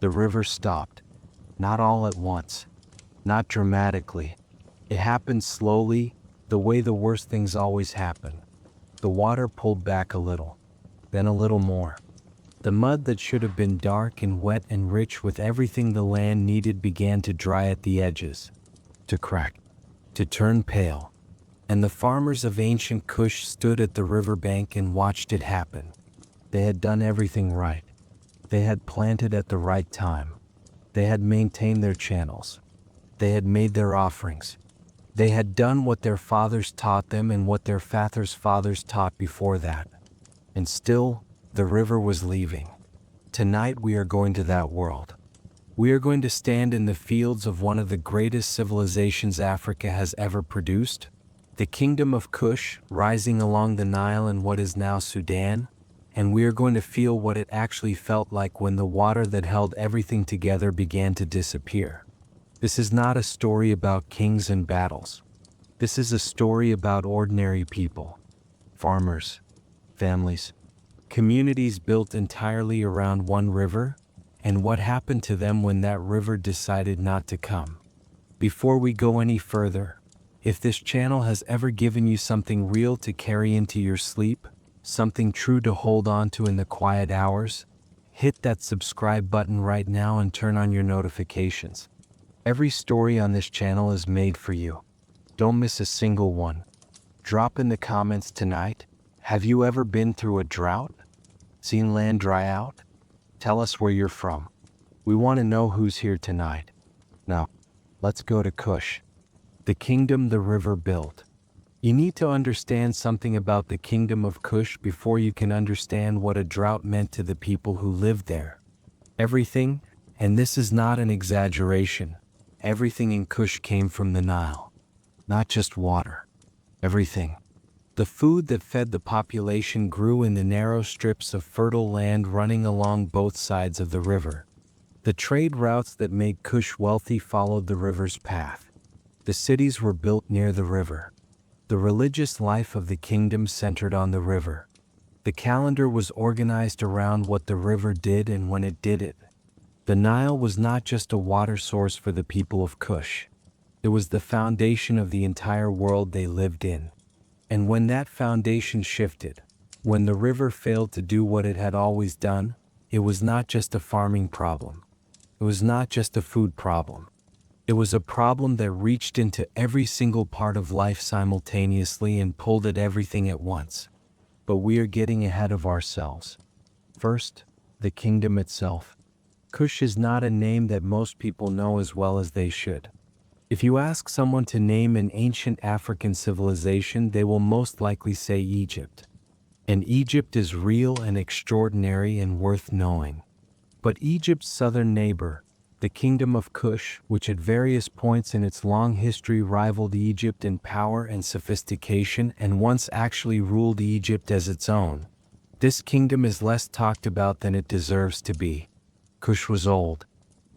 The river stopped. Not all at once. Not dramatically. It happened slowly, the way the worst things always happen. The water pulled back a little, then a little more. The mud that should have been dark and wet and rich with everything the land needed began to dry at the edges, to crack, to turn pale. And the farmers of ancient Kush stood at the riverbank and watched it happen. They had done everything right. They had planted at the right time. They had maintained their channels. They had made their offerings. They had done what their fathers taught them and what their fathers' fathers taught before that. And still, the river was leaving. Tonight we are going to that world. We are going to stand in the fields of one of the greatest civilizations Africa has ever produced, the kingdom of Kush, rising along the Nile in what is now Sudan, and we are going to feel what it actually felt like when the water that held everything together began to disappear. This is not a story about kings and battles. This is a story about ordinary people, farmers, families, communities built entirely around one river, and what happened to them when that river decided not to come. Before we go any further, if this channel has ever given you something real to carry into your sleep, something true to hold on to in the quiet hours, hit that subscribe button right now and turn on your notifications. Every story on this channel is made for you. Don't miss a single one. Drop in the comments tonight, have you ever been through a drought? Seen land dry out? Tell us where you're from. We want to know who's here tonight. Now, let's go to Kush, the kingdom the river built. You need to understand something about the kingdom of Kush before you can understand what a drought meant to the people who lived there. Everything, and this is not an exaggeration, everything in Kush came from the Nile. Not just water. Everything. The food that fed the population grew in the narrow strips of fertile land running along both sides of the river. The trade routes that made Kush wealthy followed the river's path. The cities were built near the river. The religious life of the kingdom centered on the river. The calendar was organized around what the river did and when it did it. The Nile was not just a water source for the people of Kush. It was the foundation of the entire world they lived in. And when that foundation shifted, when the river failed to do what it had always done, it was not just a farming problem. It was not just a food problem. It was a problem that reached into every single part of life simultaneously and pulled at everything at once. But we are getting ahead of ourselves. First, the kingdom itself. Kush is not a name that most people know as well as they should. If you ask someone to name an ancient African civilization, they will most likely say Egypt. And Egypt is real and extraordinary and worth knowing. But Egypt's southern neighbor, the kingdom of Kush, which at various points in its long history rivaled Egypt in power and sophistication and once actually ruled Egypt as its own, this kingdom is less talked about than it deserves to be. Kush was old.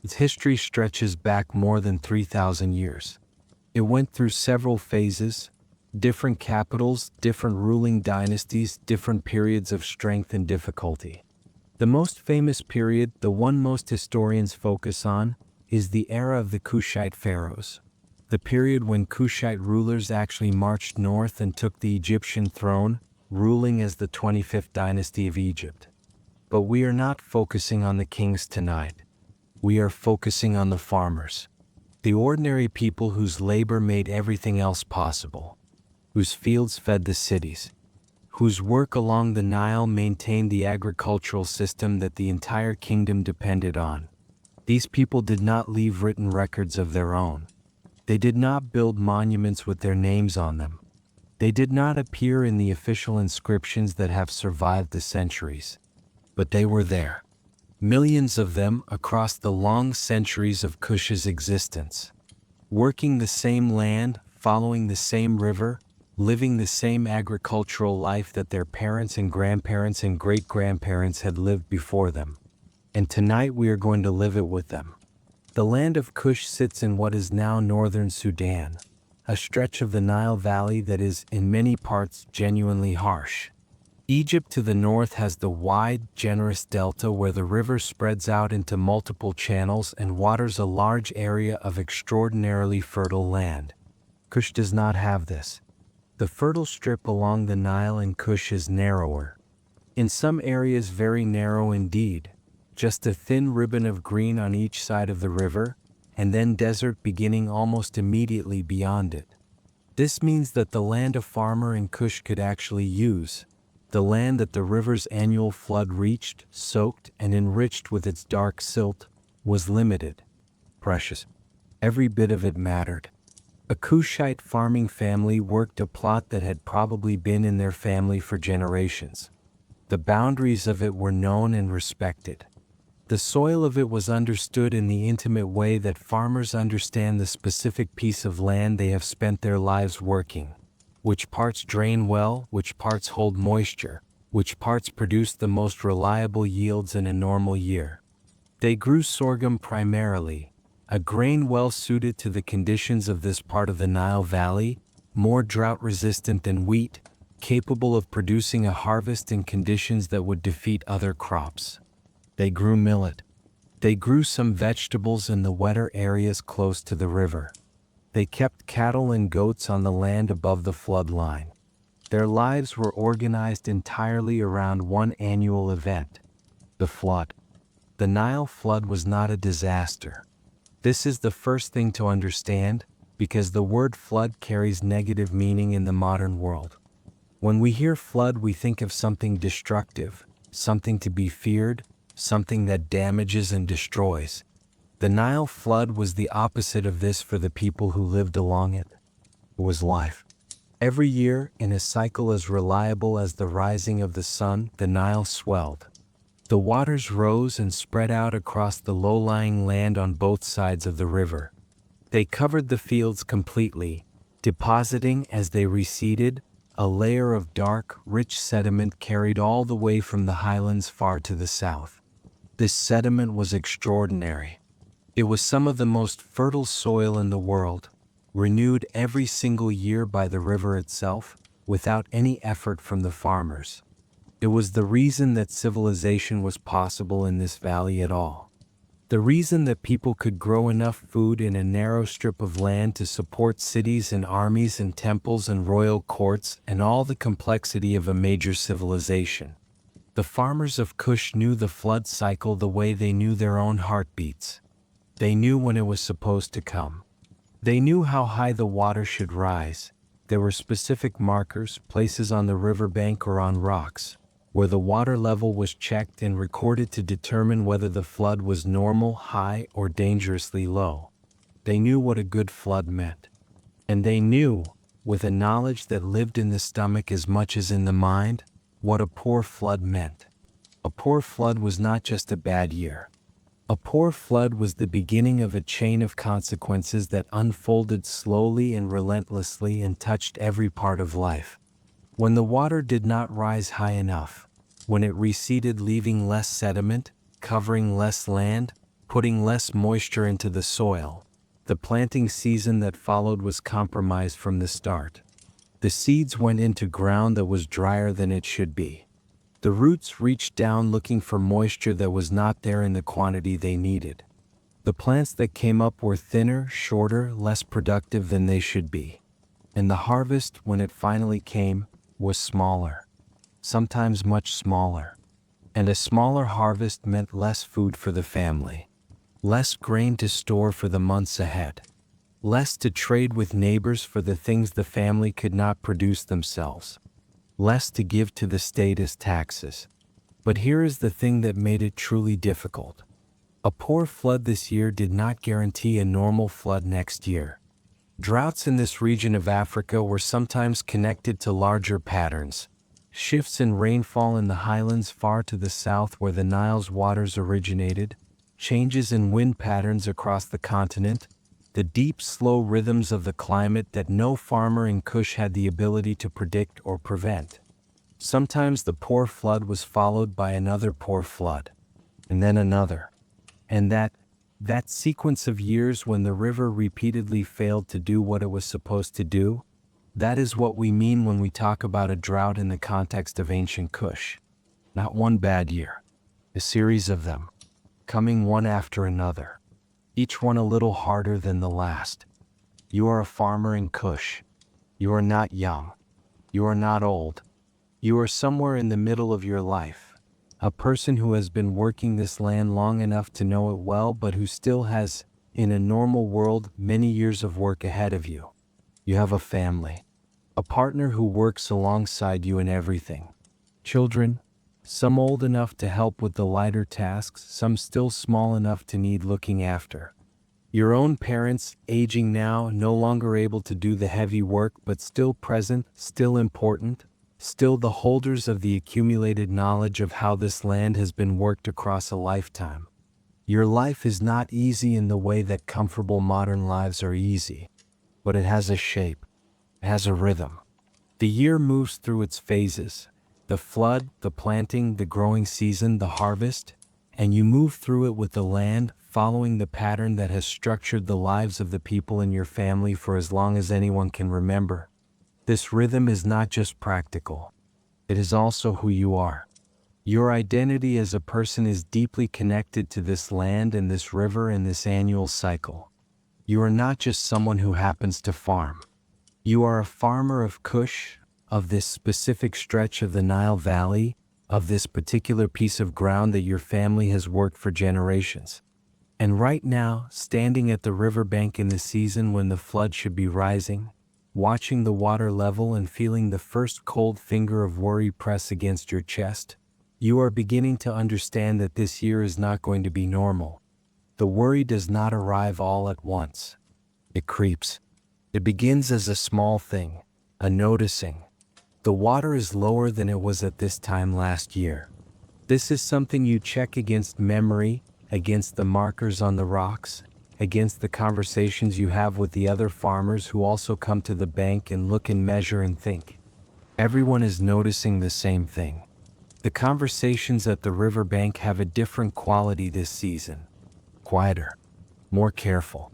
Its history stretches back more than 3,000 years. It went through several phases, different capitals, different ruling dynasties, different periods of strength and difficulty. The most famous period, the one most historians focus on, is the era of the Kushite pharaohs. The period when Kushite rulers actually marched north and took the Egyptian throne, ruling as the 25th dynasty of Egypt. But we are not focusing on the kings tonight. We are focusing on the farmers, the ordinary people whose labor made everything else possible, whose fields fed the cities, whose work along the Nile maintained the agricultural system that the entire kingdom depended on. These people did not leave written records of their own. They did not build monuments with their names on them. They did not appear in the official inscriptions that have survived the centuries. But they were there. Millions of them across the long centuries of Kush's existence. Working the same land, following the same river, living the same agricultural life that their parents and great-grandparents had lived before them. And tonight we are going to live it with them. The land of Kush sits in what is now northern Sudan, a stretch of the Nile Valley that is, in many parts, genuinely harsh. Egypt to the north has the wide, generous delta where the river spreads out into multiple channels and waters a large area of extraordinarily fertile land. KUSH does not have this. The fertile strip along the Nile in KUSH is narrower. In some areas very narrow indeed, just a thin ribbon of green on each side of the river, and then desert beginning almost immediately beyond it. This means that the land a farmer in KUSH could actually use, the land that the river's annual flood reached, soaked, and enriched with its dark silt, was limited. Precious. Every bit of it mattered. A Kushite farming family worked a plot that had probably been in their family for generations. The boundaries of it were known and respected. The soil of it was understood in the intimate way that farmers understand the specific piece of land they have spent their lives working. Which parts drain well, which parts hold moisture, which parts produce the most reliable yields in a normal year. They grew sorghum primarily, a grain well suited to the conditions of this part of the Nile Valley, more drought-resistant than wheat, capable of producing a harvest in conditions that would defeat other crops. They grew millet. They grew some vegetables in the wetter areas close to the river. They kept cattle and goats on the land above the flood line. Their lives were organized entirely around one annual event: the flood. The Nile flood was not a disaster. This is the first thing to understand, because the word flood carries negative meaning in the modern world. When we hear flood, we think of something destructive, something to be feared, something that damages and destroys. The Nile flood was the opposite of this for the people who lived along it. It was life. Every year, in a cycle as reliable as the rising of the sun, the Nile swelled. The waters rose and spread out across the low-lying land on both sides of the river. They covered the fields completely, depositing, as they receded, a layer of dark, rich sediment carried all the way from the highlands far to the south. This sediment was extraordinary. It was some of the most fertile soil in the world, renewed every single year by the river itself, without any effort from the farmers. It was the reason that civilization was possible in this valley at all. The reason that people could grow enough food in a narrow strip of land to support cities and armies and temples and royal courts and all the complexity of a major civilization. The farmers of KUSH knew the flood cycle the way they knew their own heartbeats. They knew when it was supposed to come. They knew how high the water should rise. There were specific markers, places on the riverbank or on rocks, where the water level was checked and recorded to determine whether the flood was normal, high, or dangerously low. They knew what a good flood meant. And they knew, with a knowledge that lived in the stomach as much as in the mind, what a poor flood meant. A poor flood was not just a bad year. A poor flood was the beginning of a chain of consequences that unfolded slowly and relentlessly and touched every part of life. When the water did not rise high enough, when it receded leaving less sediment, covering less land, putting less moisture into the soil, the planting season that followed was compromised from the start. The seeds went into ground that was drier than it should be. The roots reached down looking for moisture that was not there in the quantity they needed. The plants that came up were thinner, shorter, less productive than they should be. And the harvest, when it finally came, was smaller. Sometimes much smaller. And a smaller harvest meant less food for the family. Less grain to store for the months ahead. Less to trade with neighbors for the things the family could not produce themselves. Less to give to the state as taxes. But here is the thing that made it truly difficult. A poor flood this year did not guarantee a normal flood next year. Droughts in this region of Africa were sometimes connected to larger patterns. Shifts in rainfall in the highlands far to the south where the Nile's waters originated, changes in wind patterns across the continent, the deep, slow rhythms of the climate that no farmer in KUSH had the ability to predict or prevent. Sometimes the poor flood was followed by another poor flood, and then another. And that sequence of years when the river repeatedly failed to do what it was supposed to do, That is what we mean when we talk about a drought in the context of ancient Kush. Not one bad year, a series of them, coming one after another, each one a little harder than the last. You are a farmer in Kush. You are not young. You are not old. You are somewhere in the middle of your life. A person who has been working this land long enough to know it well, but who still has, in a normal world, many years of work ahead of you. You have a family. A partner who works alongside you in everything. Children, some old enough to help with the lighter tasks, some still small enough to need looking after. Your own parents, aging now, no longer able to do the heavy work, but still present, still important, still the holders of the accumulated knowledge of how this land has been worked across a lifetime. Your life is not easy in the way that comfortable modern lives are easy, but it has a shape, it has a rhythm. The year moves through its phases, the flood, the planting, the growing season, the harvest, and you move through it with the land, following the pattern that has structured the lives of the people in your family for as long as anyone can remember. This rhythm is not just practical. It is also who you are. Your identity as a person is deeply connected to this land and this river and this annual cycle. You are not just someone who happens to farm. You are a farmer of Kush, of this specific stretch of the Nile Valley, of this particular piece of ground that your family has worked for generations. And right now, standing at the riverbank in the season when the flood should be rising, watching the water level and feeling the first cold finger of worry press against your chest, you are beginning to understand that this year is not going to be normal. The worry does not arrive all at once. It creeps. It begins as a small thing, a noticing. The water is lower than it was at this time last year. This is something you check against memory, against the markers on the rocks, against the conversations you have with the other farmers who also come to the bank and look and measure and think. Everyone is noticing the same thing. The conversations at the riverbank have a different quality this season. Quieter, more careful.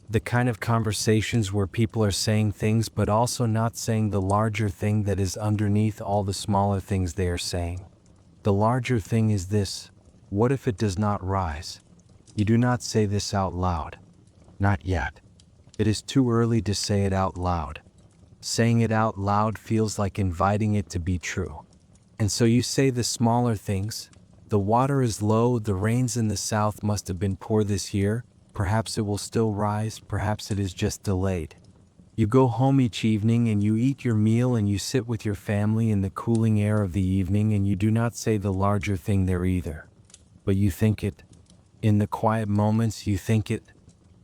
The kind of conversations where people are saying things but also not saying the larger thing that is underneath all the smaller things they are saying. The larger thing is this: what if it does not rise? You do not say this out loud. Not yet. It is too early to say it out loud. Saying it out loud feels like inviting it to be true. And so you say the smaller things. The water is low, the rains in the south must have been poor this year. Perhaps it will still rise, perhaps it is just delayed. You go home each evening and you eat your meal and you sit with your family in the cooling air of the evening, and you do not say the larger thing there either. But you think it. In the quiet moments you think it.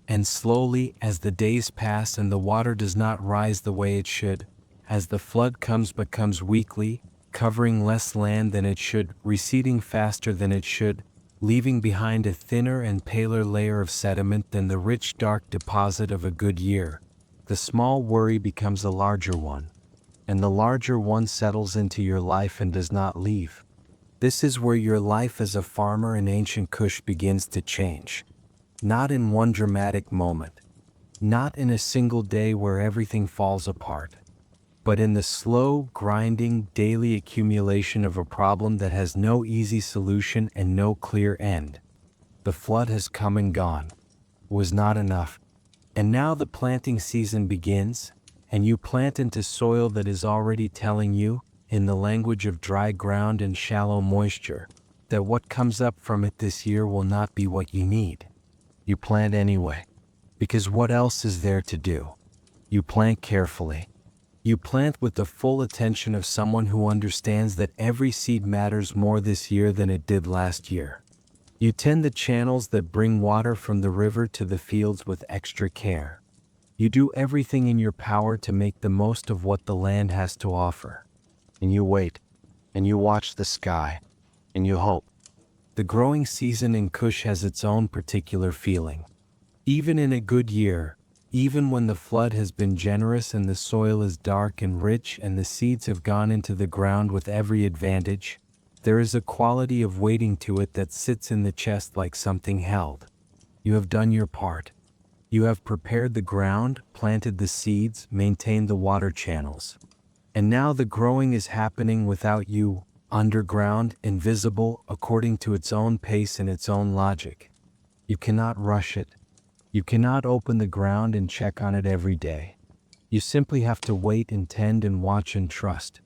And slowly, as the days pass and the water does not rise the way it should, as the flood comes but comes weakly, covering less land than it should, receding faster than it should, leaving behind a thinner and paler layer of sediment than the rich dark deposit of a good year, the small worry becomes a larger one, and the larger one settles into your life and does not leave. This is where your life as a farmer in ancient Kush begins to change. Not in one dramatic moment, not in a single day where everything falls apart, but in the slow, grinding, daily accumulation of a problem that has no easy solution and no clear end. The flood has come and gone. It was not enough. And now the planting season begins, and you plant into soil that is already telling you, in the language of dry ground and shallow moisture, that what comes up from it this year will not be what you need. You plant anyway, because what else is there to do? You plant carefully. You plant with the full attention of someone who understands that every seed matters more this year than it did last year. You tend the channels that bring water from the river to the fields with extra care. You do everything in your power to make the most of what the land has to offer. And you wait, and you watch the sky, and you hope. The growing season in Kush has its own particular feeling. Even in a good year, even when the flood has been generous and the soil is dark and rich and the seeds have gone into the ground with every advantage, there is a quality of waiting to it that sits in the chest like something held. You have done your part. You have prepared the ground, planted the seeds, maintained the water channels. And now the growing is happening without you, underground, invisible, according to its own pace and its own logic. You cannot rush it. You cannot open the ground and check on it every day. You simply have to wait and tend and watch and trust.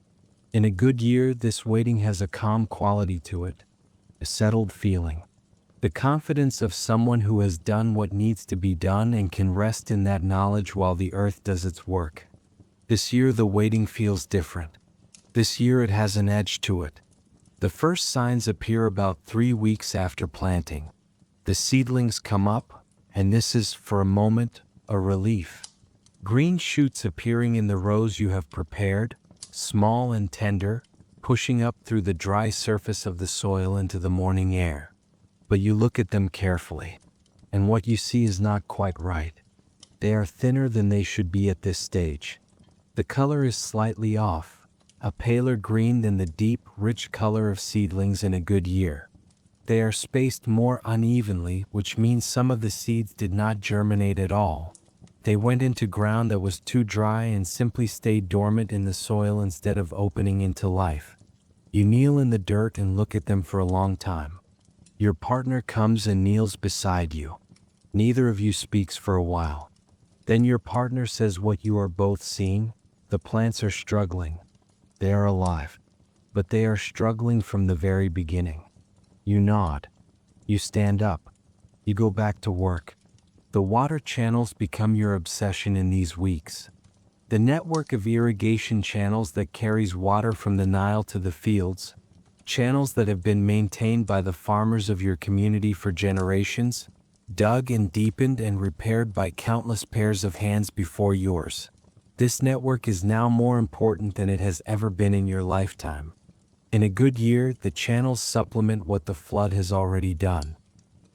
In a good year, this waiting has a calm quality to it, a settled feeling. The confidence of someone who has done what needs to be done and can rest in that knowledge while the earth does its work. This year the waiting feels different. This year it has an edge to it. The first signs appear about 3 weeks after planting. The seedlings come up, and this is, for a moment, a relief. Green shoots appearing in the rows you have prepared, small and tender, pushing up through the dry surface of the soil into the morning air. But you look at them carefully, and what you see is not quite right. They are thinner than they should be at this stage. The color is slightly off, a paler green than the deep, rich color of seedlings in a good year. They are spaced more unevenly, which means some of the seeds did not germinate at all. They went into ground that was too dry and simply stayed dormant in the soil instead of opening into life. You kneel in the dirt and look at them for a long time. Your partner comes and kneels beside you. Neither of you speaks for a while. Then your partner says what you are both seeing. The plants are struggling. They are alive, but they are struggling from the very beginning. You nod. You stand up. You go back to work. The water channels become your obsession in these weeks. The network of irrigation channels that carries water from the Nile to the fields, channels that have been maintained by the farmers of your community for generations, dug and deepened and repaired by countless pairs of hands before yours. This network is now more important than it has ever been in your lifetime. In a good year, the channels supplement what the flood has already done.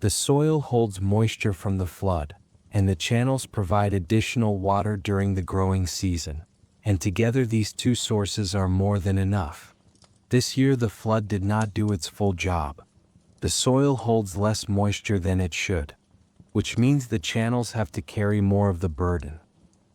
The soil holds moisture from the flood, and the channels provide additional water during the growing season. And together these two sources are more than enough. This year the flood did not do its full job. The soil holds less moisture than it should, which means the channels have to carry more of the burden.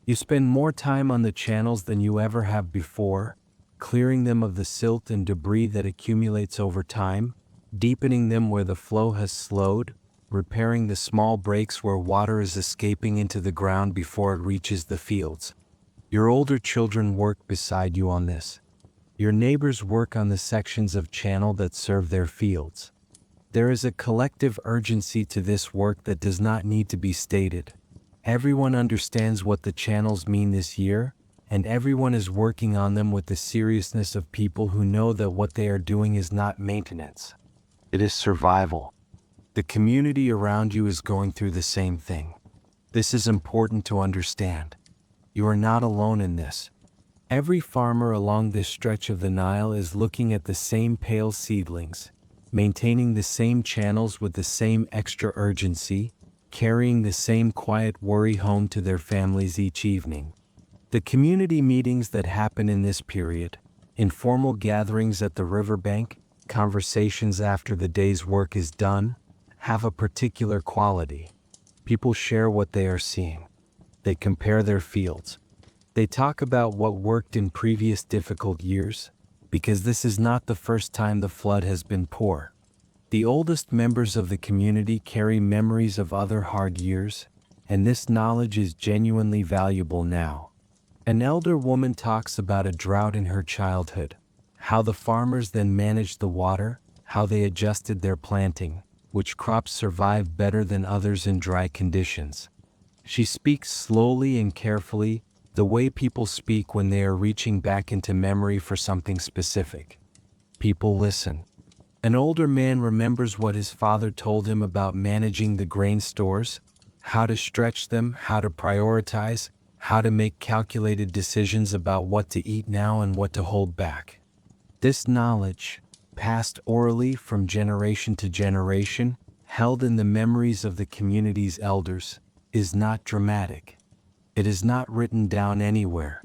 You spend more time on the channels than you ever have before, clearing them of the silt and debris that accumulates over time, deepening them where the flow has slowed, repairing the small breaks where water is escaping into the ground before it reaches the fields. Your older children work beside you on this. Your neighbors work on the sections of channel that serve their fields. There is a collective urgency to this work that does not need to be stated. Everyone understands what the channels mean this year, and everyone is working on them with the seriousness of people who know that what they are doing is not maintenance. It is survival. The community around you is going through the same thing. This is important to understand. You are not alone in this. Every farmer along this stretch of the Nile is looking at the same pale seedlings, maintaining the same channels with the same extra urgency, carrying the same quiet worry home to their families each evening. The community meetings that happen in this period, informal gatherings at the riverbank, conversations after the day's work is done, have a particular quality. People share what they are seeing. They compare their fields. They talk about what worked in previous difficult years, because this is not the first time the flood has been poor. The oldest members of the community carry memories of other hard years, and this knowledge is genuinely valuable now. An elder woman talks about a drought in her childhood, how the farmers then managed the water, how they adjusted their planting, which crops survived better than others in dry conditions. She speaks slowly and carefully, the way people speak when they are reaching back into memory for something specific. People listen. An older man remembers what his father told him about managing the grain stores, how to stretch them, how to prioritize, how to make calculated decisions about what to eat now and what to hold back. This knowledge, passed orally from generation to generation, held in the memories of the community's elders, is not dramatic. It is not written down anywhere.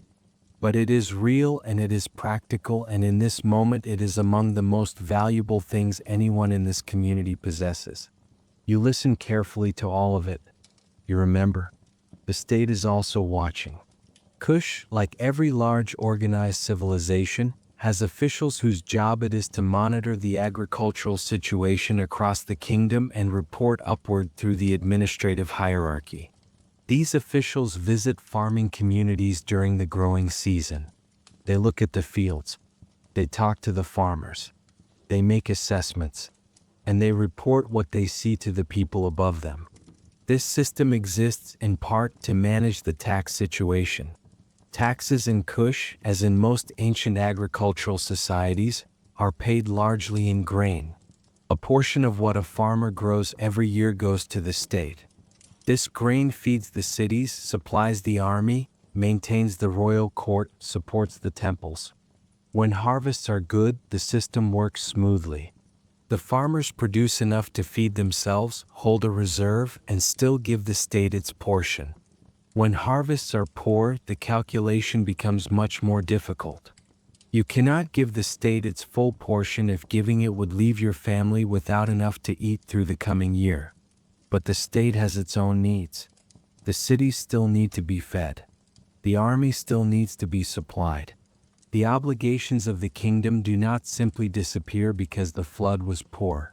But it is real and it is practical, and in this moment it is among the most valuable things anyone in this community possesses. You listen carefully to all of it. You remember. The state is also watching. KUSH, like every large organized civilization, has officials whose job it is to monitor the agricultural situation across the kingdom and report upward through the administrative hierarchy. These officials visit farming communities during the growing season. They look at the fields. They talk to the farmers. They make assessments. And they report what they see to the people above them. This system exists in part to manage the tax situation. Taxes in KUSH, as in most ancient agricultural societies, are paid largely in grain. A portion of what a farmer grows every year goes to the state. This grain feeds the cities, supplies the army, maintains the royal court, supports the temples. When harvests are good, the system works smoothly. The farmers produce enough to feed themselves, hold a reserve, and still give the state its portion. When harvests are poor, the calculation becomes much more difficult. You cannot give the state its full portion if giving it would leave your family without enough to eat through the coming year. But the state has its own needs. The cities still need to be fed. The army still needs to be supplied. The obligations of the kingdom do not simply disappear because the flood was poor.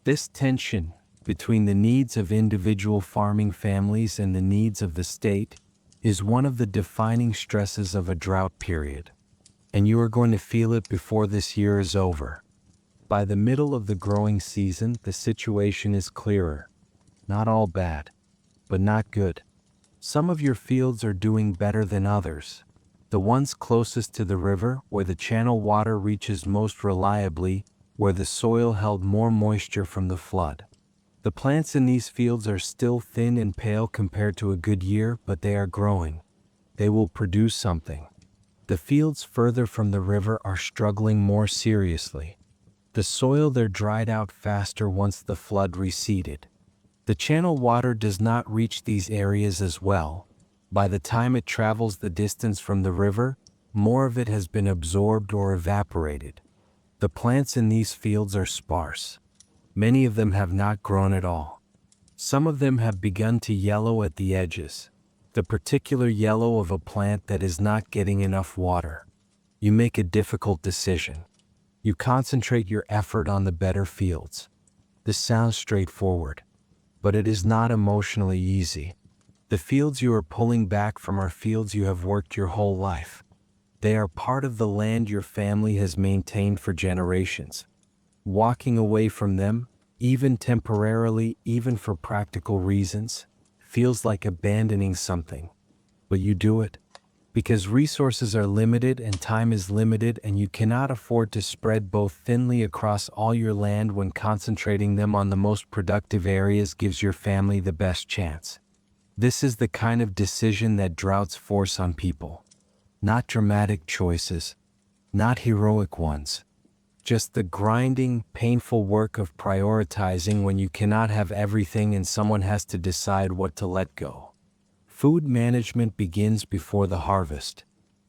This tension between the needs of individual farming families and the needs of the state is one of the defining stresses of a drought period. And you are going to feel it before this year is over. By the middle of the growing season, the situation is clearer. Not all bad, but not good. Some of your fields are doing better than others. The ones closest to the river, where the channel water reaches most reliably, where the soil held more moisture from the flood. The plants in these fields are still thin and pale compared to a good year, but they are growing. They will produce something. The fields further from the river are struggling more seriously. The soil there dried out faster once the flood receded. The channel water does not reach these areas as well. By the time it travels the distance from the river, more of it has been absorbed or evaporated. The plants in these fields are sparse. Many of them have not grown at all. Some of them have begun to yellow at the edges. The particular yellow of a plant that is not getting enough water. You make a difficult decision. You concentrate your effort on the better fields. This sounds straightforward, but it is not emotionally easy. The fields you are pulling back from are fields you have worked your whole life. They are part of the land your family has maintained for generations. Walking away from them, even temporarily, even for practical reasons, feels like abandoning something. But you do it because resources are limited and time is limited, and you cannot afford to spread both thinly across all your land when concentrating them on the most productive areas gives your family the best chance. This is the kind of decision that droughts force on people. Not dramatic choices, not heroic ones. Just the grinding, painful work of prioritizing when you cannot have everything and someone has to decide what to let go. Food management begins before the harvest.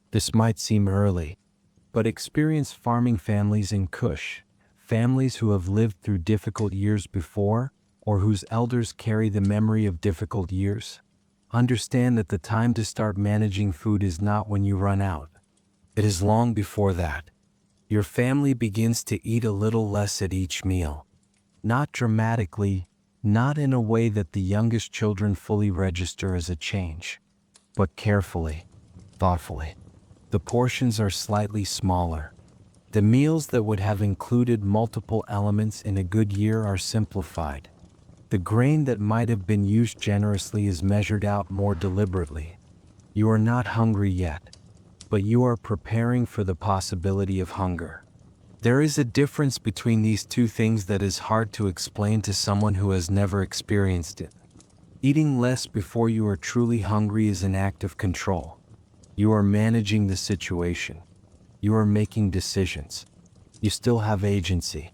This might seem early, but experienced farming families in KUSH, families who have lived through difficult years before, or whose elders carry the memory of difficult years, understand that the time to start managing food is not when you run out. It is long before that. Your family begins to eat a little less at each meal. Not dramatically, not in a way that the youngest children fully register as a change, but carefully, thoughtfully. The portions are slightly smaller. The meals that would have included multiple elements in a good year are simplified. The grain that might have been used generously is measured out more deliberately. You are not hungry yet, but you are preparing for the possibility of hunger. There is a difference between these two things that is hard to explain to someone who has never experienced it. Eating less before you are truly hungry is an act of control. You are managing the situation. You are making decisions. You still have agency.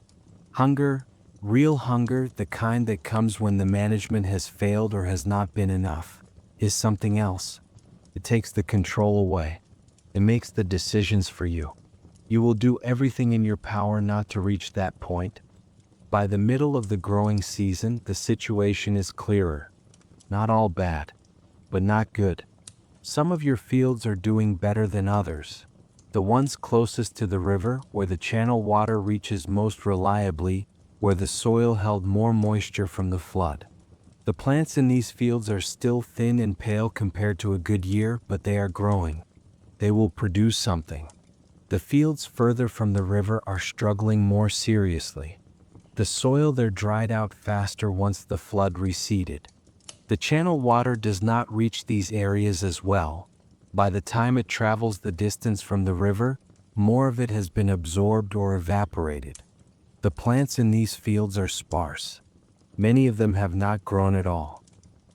Hunger, real hunger, the kind that comes when the management has failed or has not been enough, is something else. It takes the control away. It makes the decisions for you. You will do everything in your power not to reach that point. By the middle of the growing season, the situation is clearer. Not all bad, but not good. Some of your fields are doing better than others. The ones closest to the river, where the channel water reaches most reliably, where the soil held more moisture from the flood. The plants in these fields are still thin and pale compared to a good year, but they are growing. They will produce something. The fields further from the river are struggling more seriously. The soil there dried out faster once the flood receded. The channel water does not reach these areas as well. By the time it travels the distance from the river, more of it has been absorbed or evaporated. The plants in these fields are sparse. Many of them have not grown at all.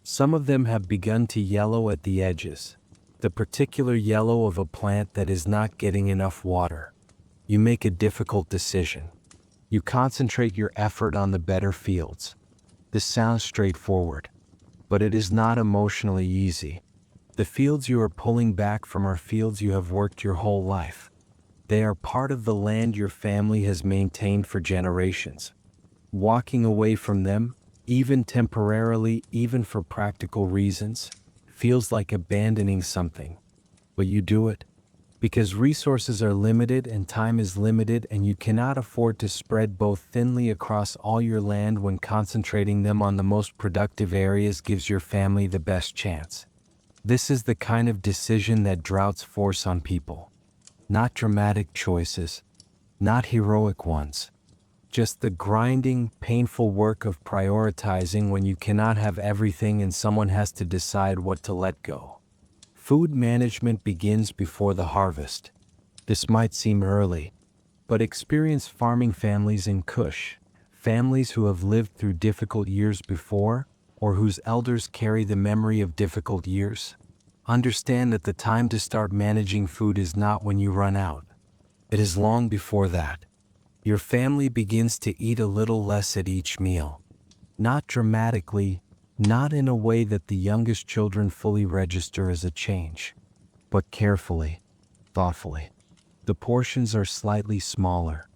Some of them have begun to yellow at the edges, the particular yellow of a plant that is not getting enough water. You make a difficult decision. You concentrate your effort on the better fields. This sounds straightforward, but it is not emotionally easy. The fields you are pulling back from are fields you have worked your whole life. They are part of the land your family has maintained for generations. Walking away from them, even temporarily, even for practical reasons, feels like abandoning something. But you do it because resources are limited and time is limited, and you cannot afford to spread both thinly across all your land when concentrating them on the most productive areas gives your family the best chance. This is the kind of decision that droughts force on people. Not dramatic choices, not heroic ones. Just the grinding, painful work of prioritizing when you cannot have everything and someone has to decide what to let go. Food management begins before the harvest. This might seem early, but experienced farming families in KUSH, families who have lived through difficult years before, or whose elders carry the memory of difficult years, understand that the time to start managing food is not when you run out. It is long before that. Your family begins to eat a little less at each meal. Not dramatically, not in a way that the youngest children fully register as a change, but carefully, thoughtfully. The portions are slightly smaller.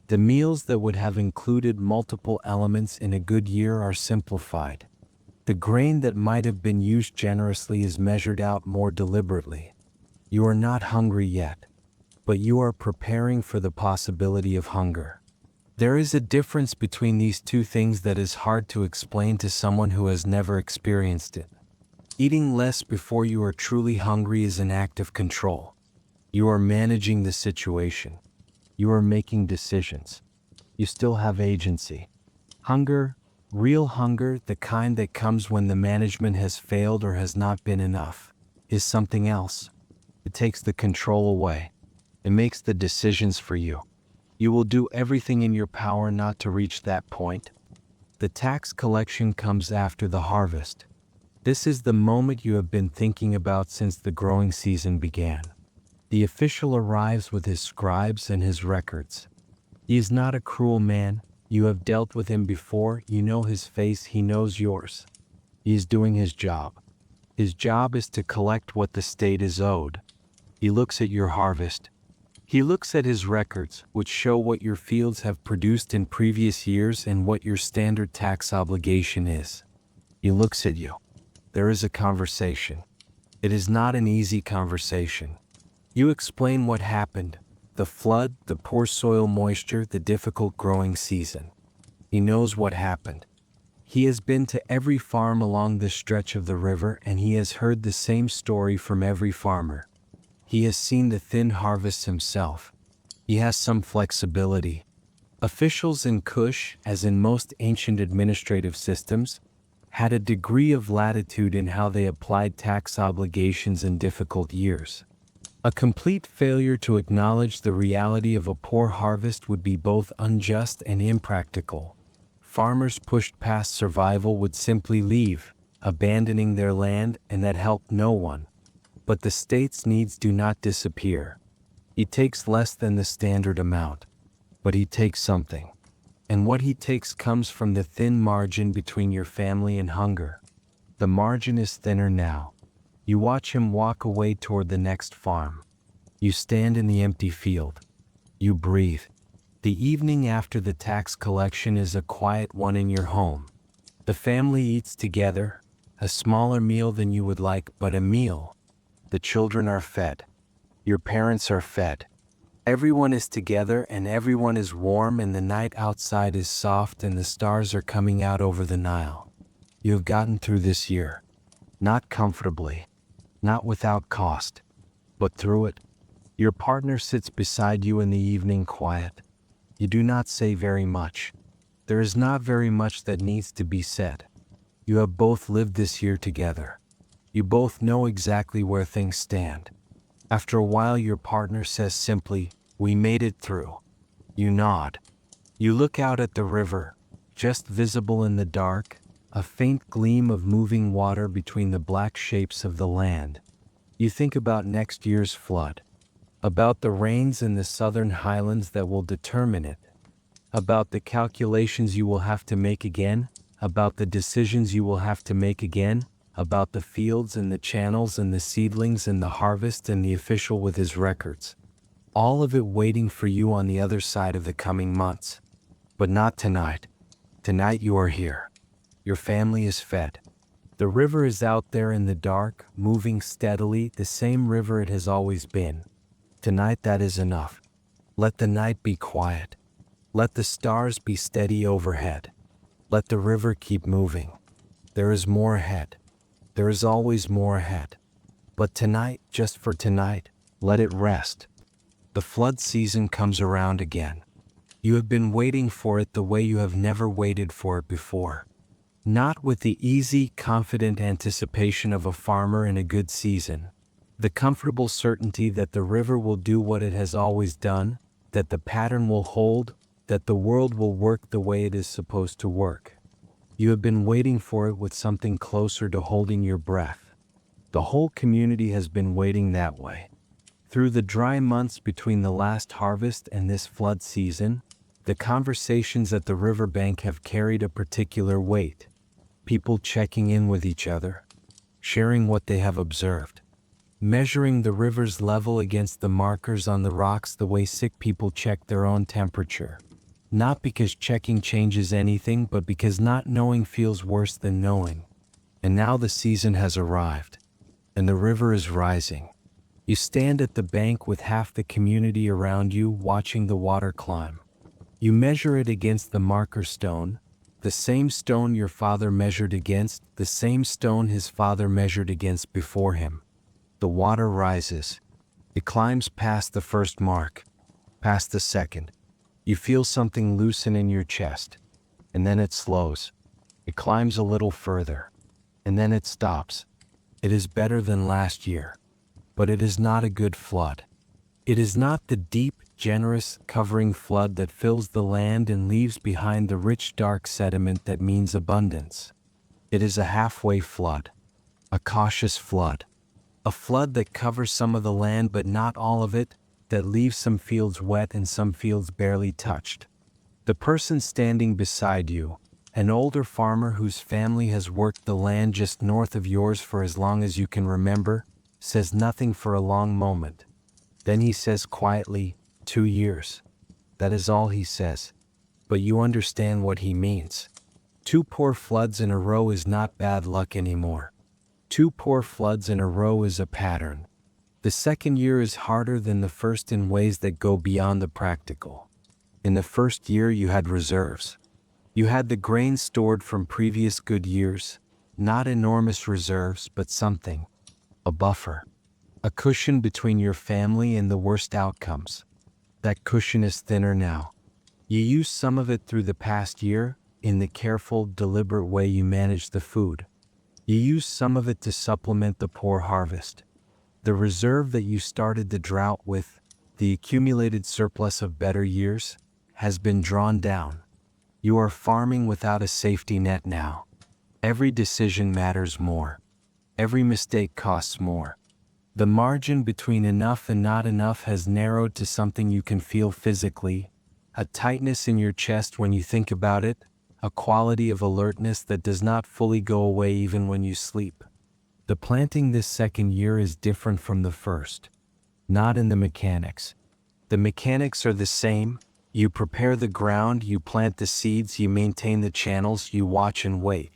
The meals that would have included multiple elements in a good year are simplified. The grain that might have been used generously is measured out more deliberately. You are not hungry yet, but you are preparing for the possibility of hunger. There is a difference between these two things that is hard to explain to someone who has never experienced it. Eating less before you are truly hungry is an act of control. You are managing the situation. You are making decisions. You still have agency. Hunger, real hunger, the kind that comes when the management has failed or has not been enough, is something else. It takes the control away. It makes the decisions for you. You will do everything in your power not to reach that point. The tax collection comes after the harvest. This is the moment you have been thinking about since the growing season began. The official arrives with his scribes and his records. He is not a cruel man. You have dealt with him before. You know his face. He knows yours. He is doing his job. His job is to collect what the state is owed. He looks at your harvest. He looks at his records, which show what your fields have produced in previous years and what your standard tax obligation is. He looks at you. There is a conversation. It is not an easy conversation. You explain what happened: the flood, the poor soil moisture, the difficult growing season. He knows what happened. He has been to every farm along this stretch of the river, and he has heard the same story from every farmer. He has seen the thin harvests himself. He has some flexibility. Officials in KUSH, as in most ancient administrative systems, had a degree of latitude in how they applied tax obligations in difficult years. A complete failure to acknowledge the reality of a poor harvest would be both unjust and impractical. Farmers pushed past survival would simply leave, abandoning their land, and that helped no one. But the state's needs do not disappear. He takes less than the standard amount, but he takes something. And what he takes comes from the thin margin between your family and hunger. The margin is thinner now. You watch him walk away toward the next farm. You stand in the empty field. You breathe. The evening after the tax collection is a quiet one in your home. The family eats together. A smaller meal than you would like, but a meal. The children are fed. Your parents are fed. Everyone is together and everyone is warm and the night outside is soft and the stars are coming out over the Nile. You have gotten through this year. Not comfortably. Not without cost. But through it. Your partner sits beside you in the evening quiet. You do not say very much. There is not very much that needs to be said. You have both lived this year together. You both know exactly where things stand. After a while your partner says simply, "We made it through." You nod. You look out at the river, just visible in the dark, a faint gleam of moving water between the black shapes of the land. You think about next year's flood, about the rains in the southern highlands that will determine it, about the calculations you will have to make again, about the decisions you will have to make again, about the fields and the channels and the seedlings and the harvest and the official with his records. All of it waiting for you on the other side of the coming months. But not tonight. Tonight you are here. Your family is fed. The river is out there in the dark, moving steadily, the same river it has always been. Tonight that is enough. Let the night be quiet. Let the stars be steady overhead. Let the river keep moving. There is more ahead. There is always more ahead. But tonight, just for tonight, let it rest. The flood season comes around again. You have been waiting for it the way you have never waited for it before. Not with the easy, confident anticipation of a farmer in a good season. The comfortable certainty that the river will do what it has always done, that the pattern will hold, that the world will work the way it is supposed to work. You have been waiting for it with something closer to holding your breath. The whole community has been waiting that way. Through the dry months between the last harvest and this flood season, the conversations at the riverbank have carried a particular weight. People checking in with each other, sharing what they have observed, measuring the river's level against the markers on the rocks the way sick people check their own temperature. Not because checking changes anything, but because not knowing feels worse than knowing. And now the season has arrived, and the river is rising. You stand at the bank with half the community around you, watching the water climb. You measure it against the marker stone, the same stone your father measured against, the same stone his father measured against before him. The water rises. It climbs past the first mark, past the second. You feel something loosen in your chest, and then it slows. It climbs a little further, and then it stops. It is better than last year, but it is not a good flood. It is not the deep, generous, covering flood that fills the land and leaves behind the rich, dark sediment that means abundance. It is a halfway flood, a cautious flood, a flood that covers some of the land but not all of it, that leaves some fields wet and some fields barely touched. The person standing beside you, an older farmer whose family has worked the land just north of yours for as long as you can remember, says nothing for a long moment. Then he says quietly, 2 years. That is all he says. But you understand what he means. 2 poor floods in a row is not bad luck anymore. 2 poor floods in a row is a pattern. The second year is harder than the first in ways that go beyond the practical. In the first year you had reserves. You had the grain stored from previous good years, not enormous reserves, but something. A buffer. A cushion between your family and the worst outcomes. That cushion is thinner now. You used some of it through the past year, in the careful, deliberate way you managed the food. You used some of it to supplement the poor harvest. The reserve that you started the drought with, the accumulated surplus of better years, has been drawn down. You are farming without a safety net now. Every decision matters more. Every mistake costs more. The margin between enough and not enough has narrowed to something you can feel physically, a tightness in your chest when you think about it, a quality of alertness that does not fully go away even when you sleep. The planting this second year is different from the first. Not in the mechanics. The mechanics are the same. You prepare the ground, you plant the seeds, you maintain the channels, you watch and wait.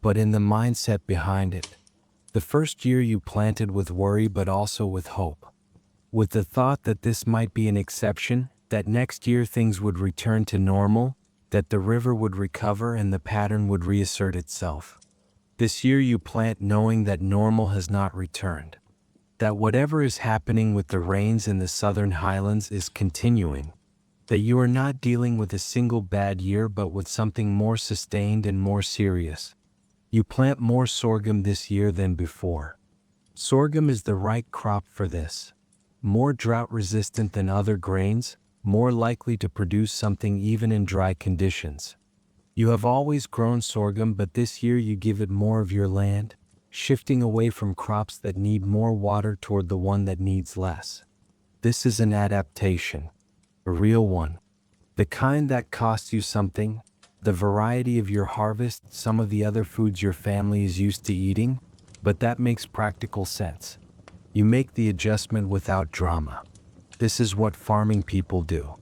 but in the mindset behind it. The first year you planted with worry but also with hope, with the thought that this might be an exception, that next year things would return to normal, that the river would recover and the pattern would reassert itself. This year you plant knowing that normal has not returned, that whatever is happening with the rains in the southern highlands is continuing, that you are not dealing with a single bad year but with something more sustained and more serious. You plant more sorghum this year than before. Sorghum is the right crop for this. More drought resistant than other grains, more likely to produce something even in dry conditions. You have always grown sorghum, but this year you give it more of your land, shifting away from crops that need more water toward the one that needs less. This is an adaptation, a real one. The kind that costs you something, the variety of your harvest, some of the other foods your family is used to eating, but that makes practical sense. You make the adjustment without drama. This is what farming people do.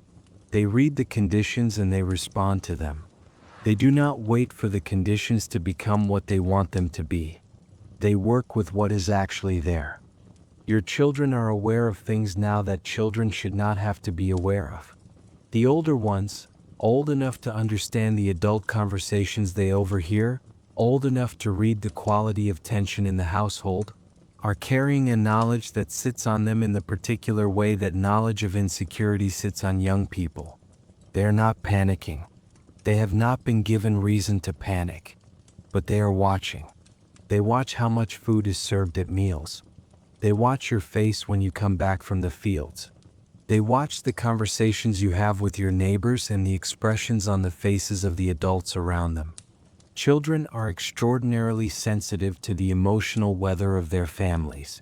They read the conditions and they respond to them. They do not wait for the conditions to become what they want them to be. They work with what is actually there. Your children are aware of things now that children should not have to be aware of. The older ones, old enough to understand the adult conversations they overhear, old enough to read the quality of tension in the household, are carrying a knowledge that sits on them in the particular way that knowledge of insecurity sits on young people. They are not panicking. They have not been given reason to panic, but they are watching. They watch how much food is served at meals. They watch your face when you come back from the fields. They watch the conversations you have with your neighbors and the expressions on the faces of the adults around them. Children are extraordinarily sensitive to the emotional weather of their families.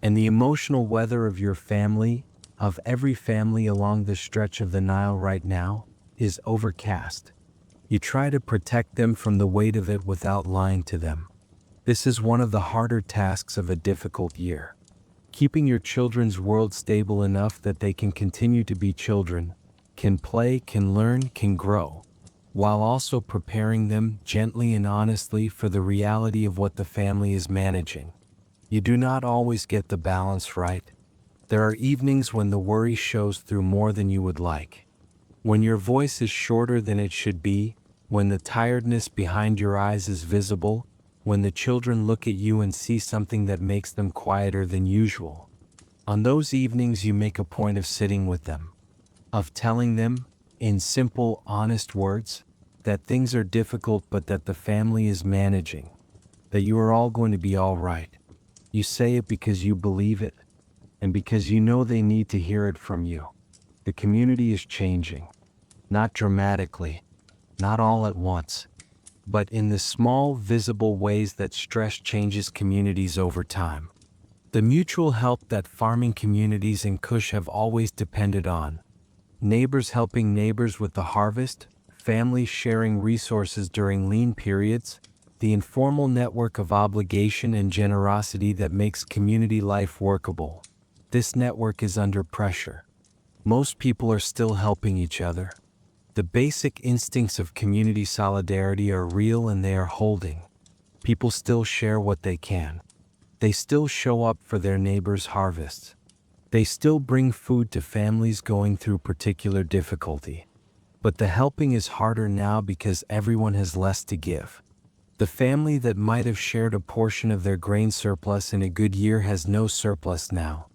And the emotional weather of your family, of every family along the stretch of the Nile right now, is overcast. You try to protect them from the weight of it without lying to them. This is one of the harder tasks of a difficult year. Keeping your children's world stable enough that they can continue to be children, can play, can learn, can grow, while also preparing them gently and honestly for the reality of what the family is managing. You do not always get the balance right. There are evenings when the worry shows through more than you would like. When your voice is shorter than it should be, when the tiredness behind your eyes is visible, when the children look at you and see something that makes them quieter than usual. On those evenings you make a point of sitting with them, of telling them, in simple, honest words, that things are difficult but that the family is managing, that you are all going to be all right. You say it because you believe it, and because you know they need to hear it from you. The community is changing, not dramatically, not all at once, but in the small, visible ways that stress changes communities over time. The mutual help that farming communities in KUSH have always depended on. Neighbors helping neighbors with the harvest, families sharing resources during lean periods, the informal network of obligation and generosity that makes community life workable. This network is under pressure. Most people are still helping each other. The basic instincts of community solidarity are real and they are holding. People still share what they can. They still show up for their neighbors' harvests. They still bring food to families going through particular difficulty. But the helping is harder now because everyone has less to give. The family that might have shared a portion of their grain surplus in a good year has no surplus now.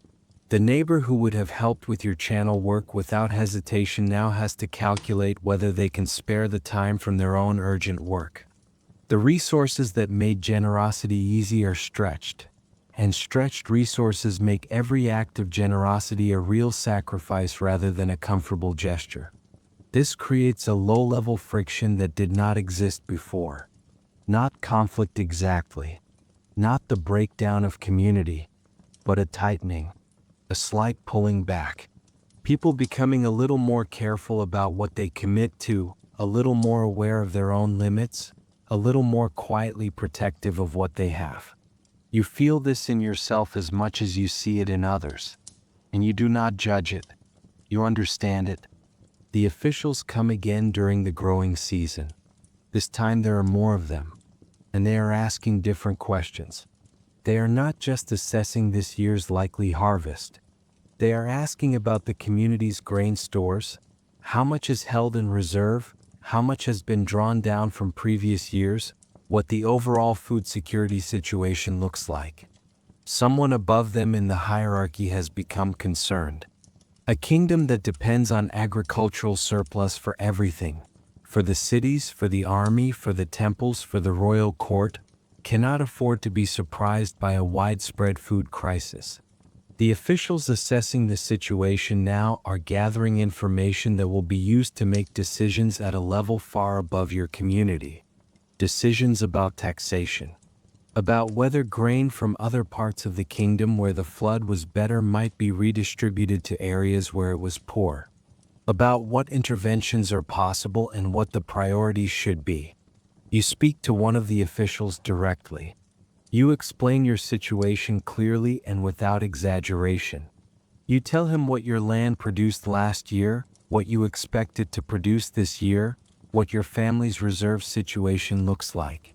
The neighbor who would have helped with your channel work without hesitation now has to calculate whether they can spare the time from their own urgent work. The resources that made generosity easy are stretched, and stretched resources make every act of generosity a real sacrifice rather than a comfortable gesture. This creates a low-level friction that did not exist before. Not conflict exactly, not the breakdown of community, but a tightening. A slight pulling back. People becoming a little more careful about what they commit to, a little more aware of their own limits, a little more quietly protective of what they have. You feel this in yourself as much as you see it in others, and you do not judge it. You understand it. The officials come again during the growing season. This time there are more of them. and they are asking different questions. They are not just assessing this year's likely harvest. They are asking about the community's grain stores, how much is held in reserve, how much has been drawn down from previous years, what the overall food security situation looks like. Someone above them in the hierarchy has become concerned. A kingdom that depends on agricultural surplus for everything, for the cities, for the army, for the temples, for the royal court, cannot afford to be surprised by a widespread food crisis. The officials assessing the situation now are gathering information that will be used to make decisions at a level far above your community. Decisions about taxation, about whether grain from other parts of the kingdom where the flood was better might be redistributed to areas where it was poor, about what interventions are possible and what the priorities should be. You speak to one of the officials directly. You explain your situation clearly and without exaggeration. You tell him what your land produced last year, what you expect it to produce this year, what your family's reserve situation looks like.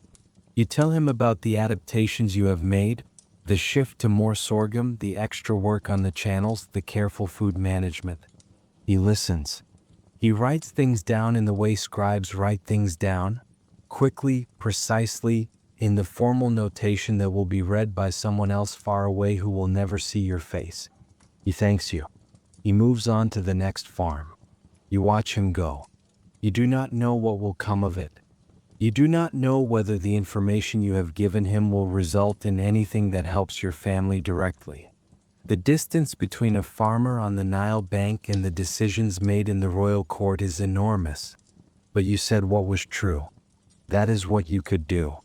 You tell him about the adaptations you have made, the shift to more sorghum, the extra work on the channels, the careful food management. He listens. He writes things down in the way scribes write things down, quickly, precisely, in the formal notation that will be read by someone else far away who will never see your face. He thanks you. He moves on to the next farm. You watch him go. You do not know what will come of it. You do not know whether the information you have given him will result in anything that helps your family directly. The distance between a farmer on the Nile bank and the decisions made in the royal court is enormous. But you said what was true. That is what you could do.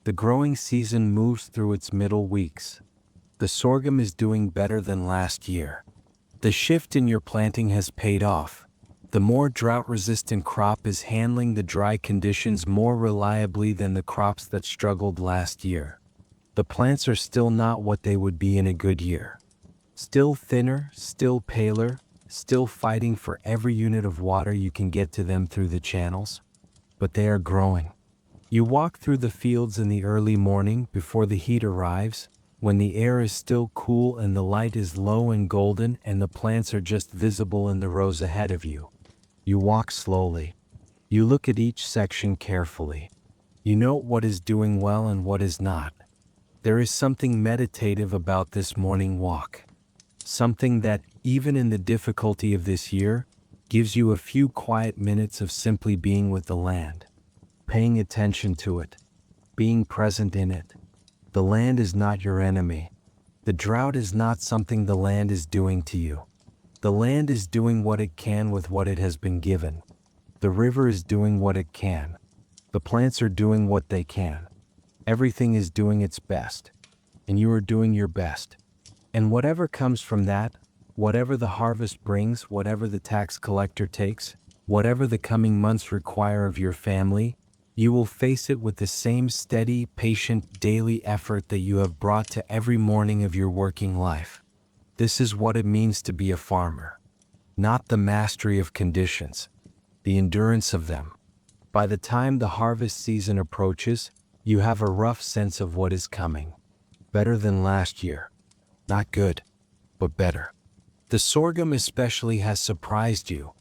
The growing season moves through its middle weeks. The sorghum is doing better than last year. The shift in your planting has paid off. The more drought-resistant crop is handling the dry conditions more reliably than the crops that struggled last year. The plants are still not what they would be in a good year. Still thinner, still paler, still fighting for every unit of water you can get to them through the channels. But they are growing. You walk through the fields in the early morning before the heat arrives, when the air is still cool and the light is low and golden and the plants are just visible in the rows ahead of you. You walk slowly. You look at each section carefully. You note what is doing well and what is not. There is something meditative about this morning walk. Something that, even in the difficulty of this year, gives you a few quiet minutes of simply being with the land, paying attention to it, being present in it. The land is not your enemy. The drought is not something the land is doing to you. The land is doing what it can with what it has been given. The river is doing what it can. The plants are doing what they can. Everything is doing its best. And you are doing your best. And whatever comes from that, whatever the harvest brings, whatever the tax collector takes, whatever the coming months require of your family, you will face it with the same steady, patient, daily effort that you have brought to every morning of your working life. This is what it means to be a farmer. Not the mastery of conditions, the endurance of them. By the time the harvest season approaches, you have a rough sense of what is coming. Better than last year. Not good, but better. The sorghum especially has surprised you.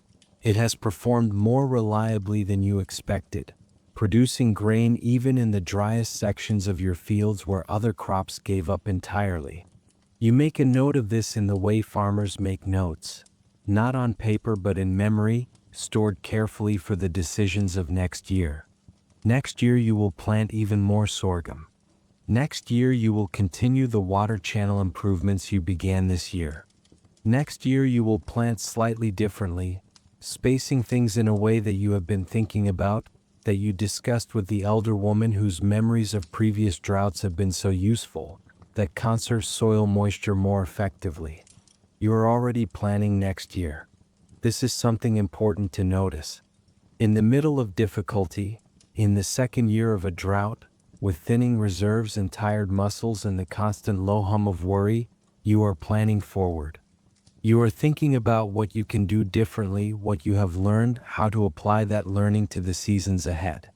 It has performed more reliably than you expected, producing grain even in the driest sections of your fields where other crops gave up entirely. You make a note of this in the way farmers make notes, not on paper but in memory, stored carefully for the decisions of next year. Next year you will plant even more sorghum. Next year you will continue the water channel improvements you began this year. Next year you will plant slightly differently, spacing things in a way that you have been thinking about, that you discussed with the elder woman whose memories of previous droughts have been so useful, that conserves soil moisture more effectively. You are already planning next year. This is something important to notice. In the middle of difficulty, in the second year of a drought, with thinning reserves and tired muscles and the constant low hum of worry, you are planning forward. You are thinking about what you can do differently, what you have learned, how to apply that learning to the seasons ahead.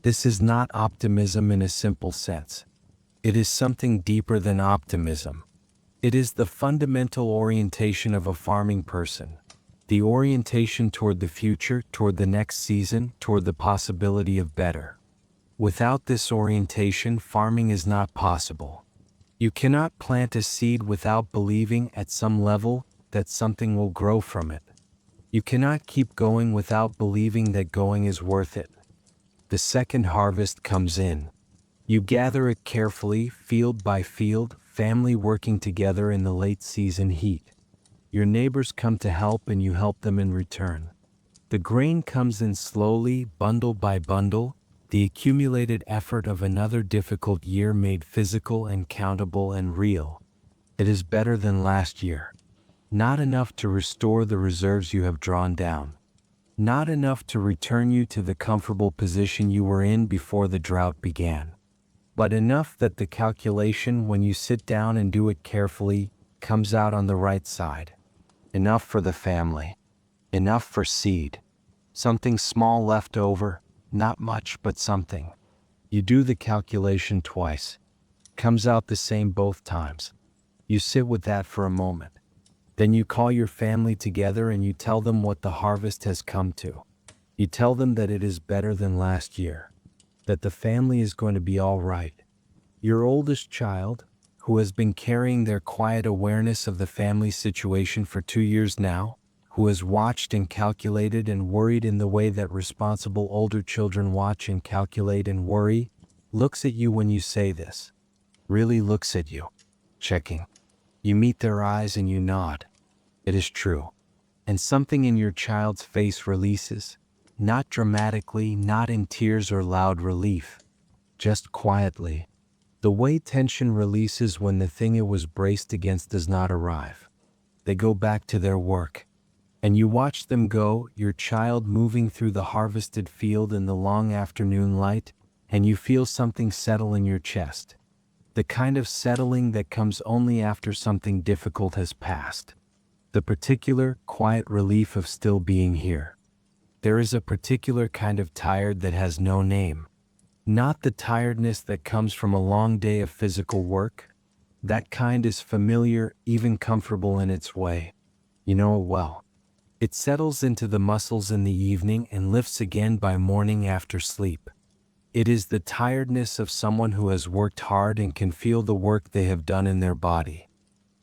This is not optimism in a simple sense. It is something deeper than optimism. It is the fundamental orientation of a farming person. The orientation toward the future, toward the next season, toward the possibility of better. Without this orientation, farming is not possible. You cannot plant a seed without believing at some level that something will grow from it. You cannot keep going without believing that going is worth it. The second harvest comes in. You gather it carefully, field by field, family working together in the late season heat. Your neighbors come to help and you help them in return. The grain comes in slowly, bundle by bundle, the accumulated effort of another difficult year made physical and countable and real. It is better than last year. Not enough to restore the reserves you have drawn down. Not enough to return you to the comfortable position you were in before the drought began. But enough that the calculation, when you sit down and do it carefully, comes out on the right side. Enough for the family. Enough for seed. Something small left over, not much but something. You do the calculation twice. Comes out the same both times. You sit with that for a moment. Then you call your family together and you tell them what the harvest has come to. You tell them that it is better than last year. That the family is going to be all right. Your oldest child, who has been carrying their quiet awareness of the family situation for 2 years now, who has watched and calculated and worried in the way that responsible older children watch and calculate and worry, looks at you when you say this. Really looks at you. Checking. You meet their eyes and you nod. It is true. And something in your child's face releases, not dramatically, not in tears or loud relief, just quietly. The way tension releases when the thing it was braced against does not arrive. They go back to their work. And you watch them go, your child moving through the harvested field in the long afternoon light, and you feel something settle in your chest. The kind of settling that comes only after something difficult has passed. The particular, quiet relief of still being here. There is a particular kind of tired that has no name. Not the tiredness that comes from a long day of physical work. That kind is familiar, even comfortable in its way. You know it well. It settles into the muscles in the evening and lifts again by morning after sleep. It is the tiredness of someone who has worked hard and can feel the work they have done in their body.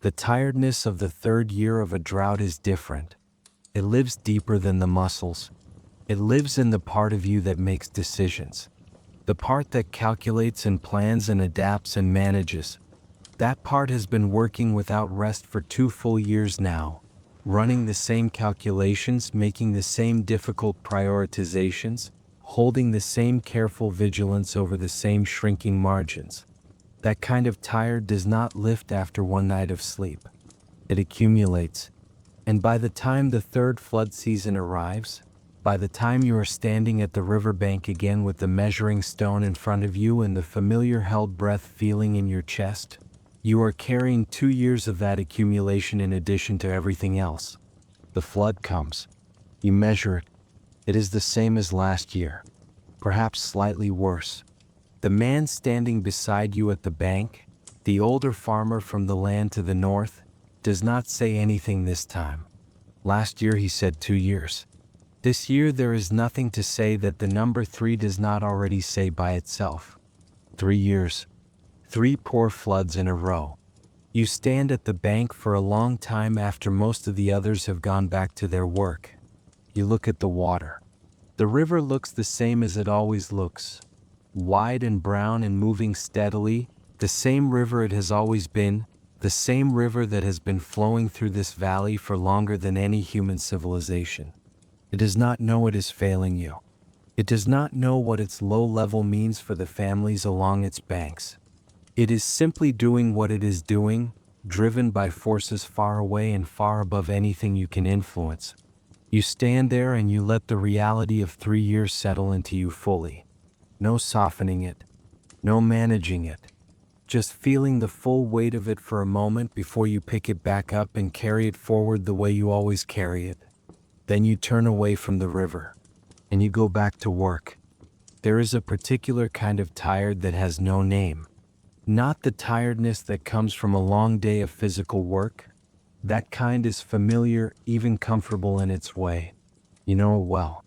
The tiredness of the third year of a drought is different. It lives deeper than the muscles. It lives in the part of you that makes decisions. The part that calculates and plans and adapts and manages. That part has been working without rest for 2 full years now, running the same calculations, making the same difficult prioritizations, holding the same careful vigilance over the same shrinking margins. That kind of tired does not lift after one night of sleep. It accumulates. And by the time the third flood season arrives, by the time you are standing at the riverbank again with the measuring stone in front of you and the familiar held breath feeling in your chest, you are carrying 2 years of that accumulation in addition to everything else. The flood comes. You measure it. It is the same as last year, perhaps slightly worse. The man standing beside you at the bank, the older farmer from the land to the north, does not say anything this time. Last year he said 2 years. This year there is nothing to say that the number 3 does not already say by itself. 3 years. 3 poor floods in a row. You stand at the bank for a long time after most of the others have gone back to their work. You look at the water. The river looks the same as it always looks. Wide and brown and moving steadily, the same river it has always been, the same river that has been flowing through this valley for longer than any human civilization. It does not know it is failing you. It does not know what its low level means for the families along its banks. It is simply doing what it is doing, driven by forces far away and far above anything you can influence. You stand there and you let the reality of 3 years settle into you fully. No softening it. No managing it. Just feeling the full weight of it for a moment before you pick it back up and carry it forward the way you always carry it. Then you turn away from the river. And you go back to work. There is a particular kind of tired that has no name. Not the tiredness that comes from a long day of physical work. That kind is familiar, even comfortable in its way. You know it well.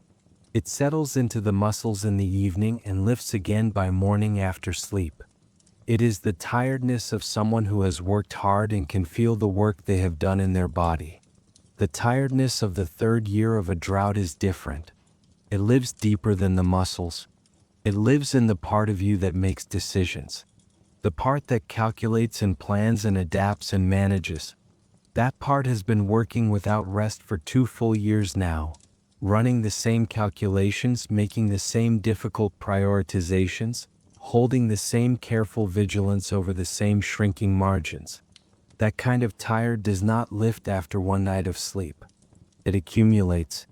It settles into the muscles in the evening and lifts again by morning after sleep. It is the tiredness of someone who has worked hard and can feel the work they have done in their body. The tiredness of the third year of a drought is different. It lives deeper than the muscles. It lives in the part of you that makes decisions. The part that calculates and plans and adapts and manages. That part has been working without rest for 2 full years now, running the same calculations, making the same difficult prioritizations, holding the same careful vigilance over the same shrinking margins. That kind of tired does not lift after one night of sleep. It accumulates,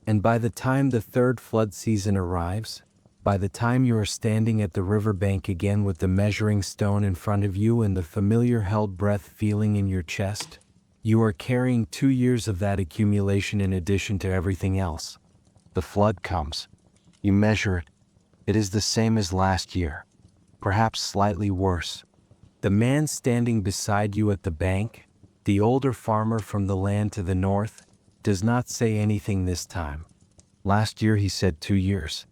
and by the time the third flood season arrives, by the time you are standing at the riverbank again with the measuring stone in front of you and the familiar held breath feeling in your chest, you are carrying 2 years of that accumulation in addition to everything else. The flood comes. You measure it. It is the same as last year, perhaps slightly worse. The man standing beside you at the bank, the older farmer from the land to the north, does not say anything this time. Last year he said 2 years.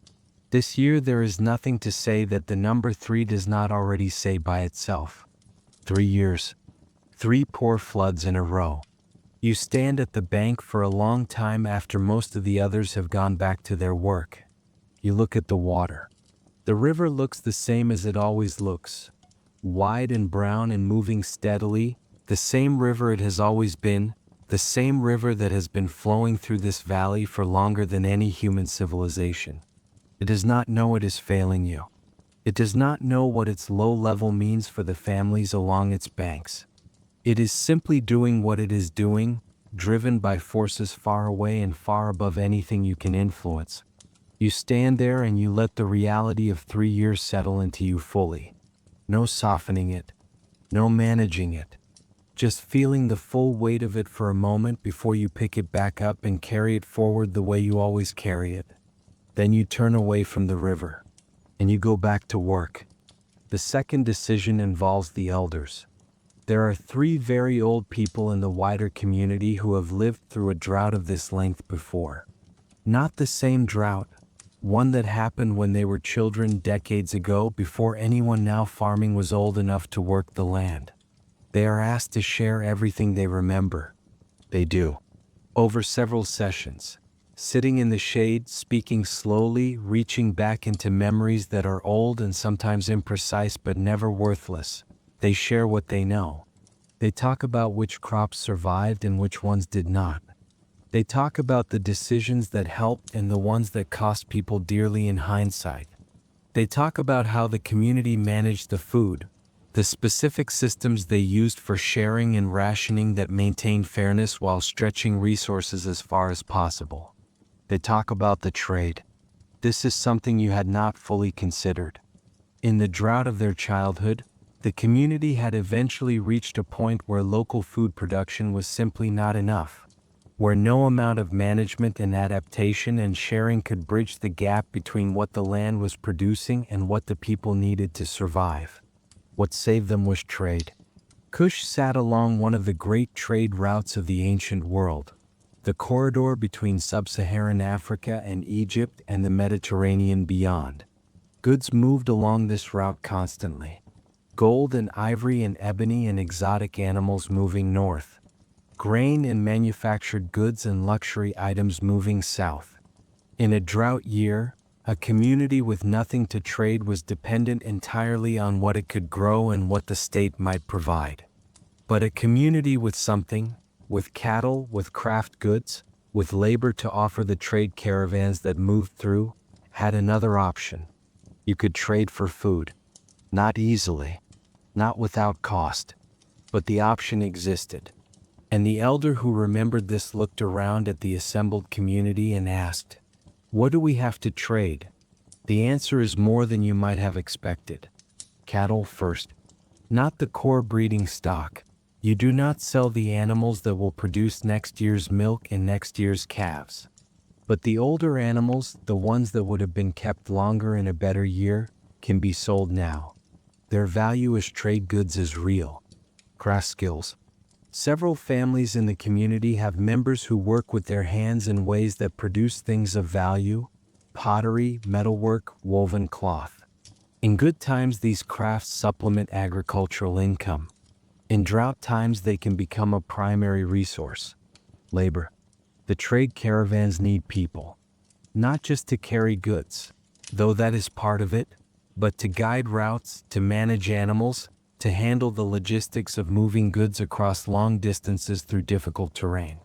This year there is nothing to say that the number 3 does not already say by itself. 3 years. 3 poor floods in a row. You stand at the bank for a long time after most of the others have gone back to their work. You look at the water. The river looks the same as it always looks. Wide and brown and moving steadily, the same river it has always been, the same river that has been flowing through this valley for longer than any human civilization. It does not know it is failing you. It does not know what its low level means for the families along its banks. It is simply doing what it is doing, driven by forces far away and far above anything you can influence. You stand there and you let the reality of 3 years settle into you fully. No softening it, no managing it. Just feeling the full weight of it for a moment before you pick it back up and carry it forward the way you always carry it. Then you turn away from the river, and you go back to work. The second decision involves the elders. There are 3 very old people in the wider community who have lived through a drought of this length before. Not the same drought, one that happened when they were children decades ago before anyone now farming was old enough to work the land. They are asked to share everything they remember. They do. Over several sessions. Sitting in the shade, speaking slowly, reaching back into memories that are old and sometimes imprecise but never worthless. They share what they know. They talk about which crops survived and which ones did not. They talk about the decisions that helped and the ones that cost people dearly in hindsight. They talk about how the community managed the food, the specific systems they used for sharing and rationing that maintained fairness while stretching resources as far as possible. They talk about the trade. This is something you had not fully considered. In the drought of their childhood, the community had eventually reached a point where local food production was simply not enough, where no amount of management and adaptation and sharing could bridge the gap between what the land was producing and what the people needed to survive. What saved them was trade. KUSH sat along one of the great trade routes of the ancient world, the corridor between sub-Saharan Africa and Egypt and the Mediterranean beyond. Goods moved along this route constantly. Gold and ivory and ebony and exotic animals moving north. Grain and manufactured goods and luxury items moving south. In a drought year, a community with nothing to trade was dependent entirely on what it could grow and what the state might provide. But a community with something, with cattle, with craft goods, with labor to offer the trade caravans that moved through, had another option. You could trade for food. Not easily, not without cost, but the option existed. And the elder who remembered this looked around at the assembled community and asked, "What do we have to trade?" The answer is more than you might have expected. Cattle first. Not the core breeding stock. You do not sell the animals that will produce next year's milk and next year's calves. But the older animals, the ones that would have been kept longer in a better year, can be sold now. Their value as trade goods is real. Craft skills. Several families in the community have members who work with their hands in ways that produce things of value: pottery, metalwork, woven cloth. In good times, these crafts supplement agricultural income. In drought times, they can become a primary resource. Labor. The trade caravans need people, not just to carry goods, though that is part of it, but to guide routes, to manage animals, to handle the logistics of moving goods across long distances through difficult terrain.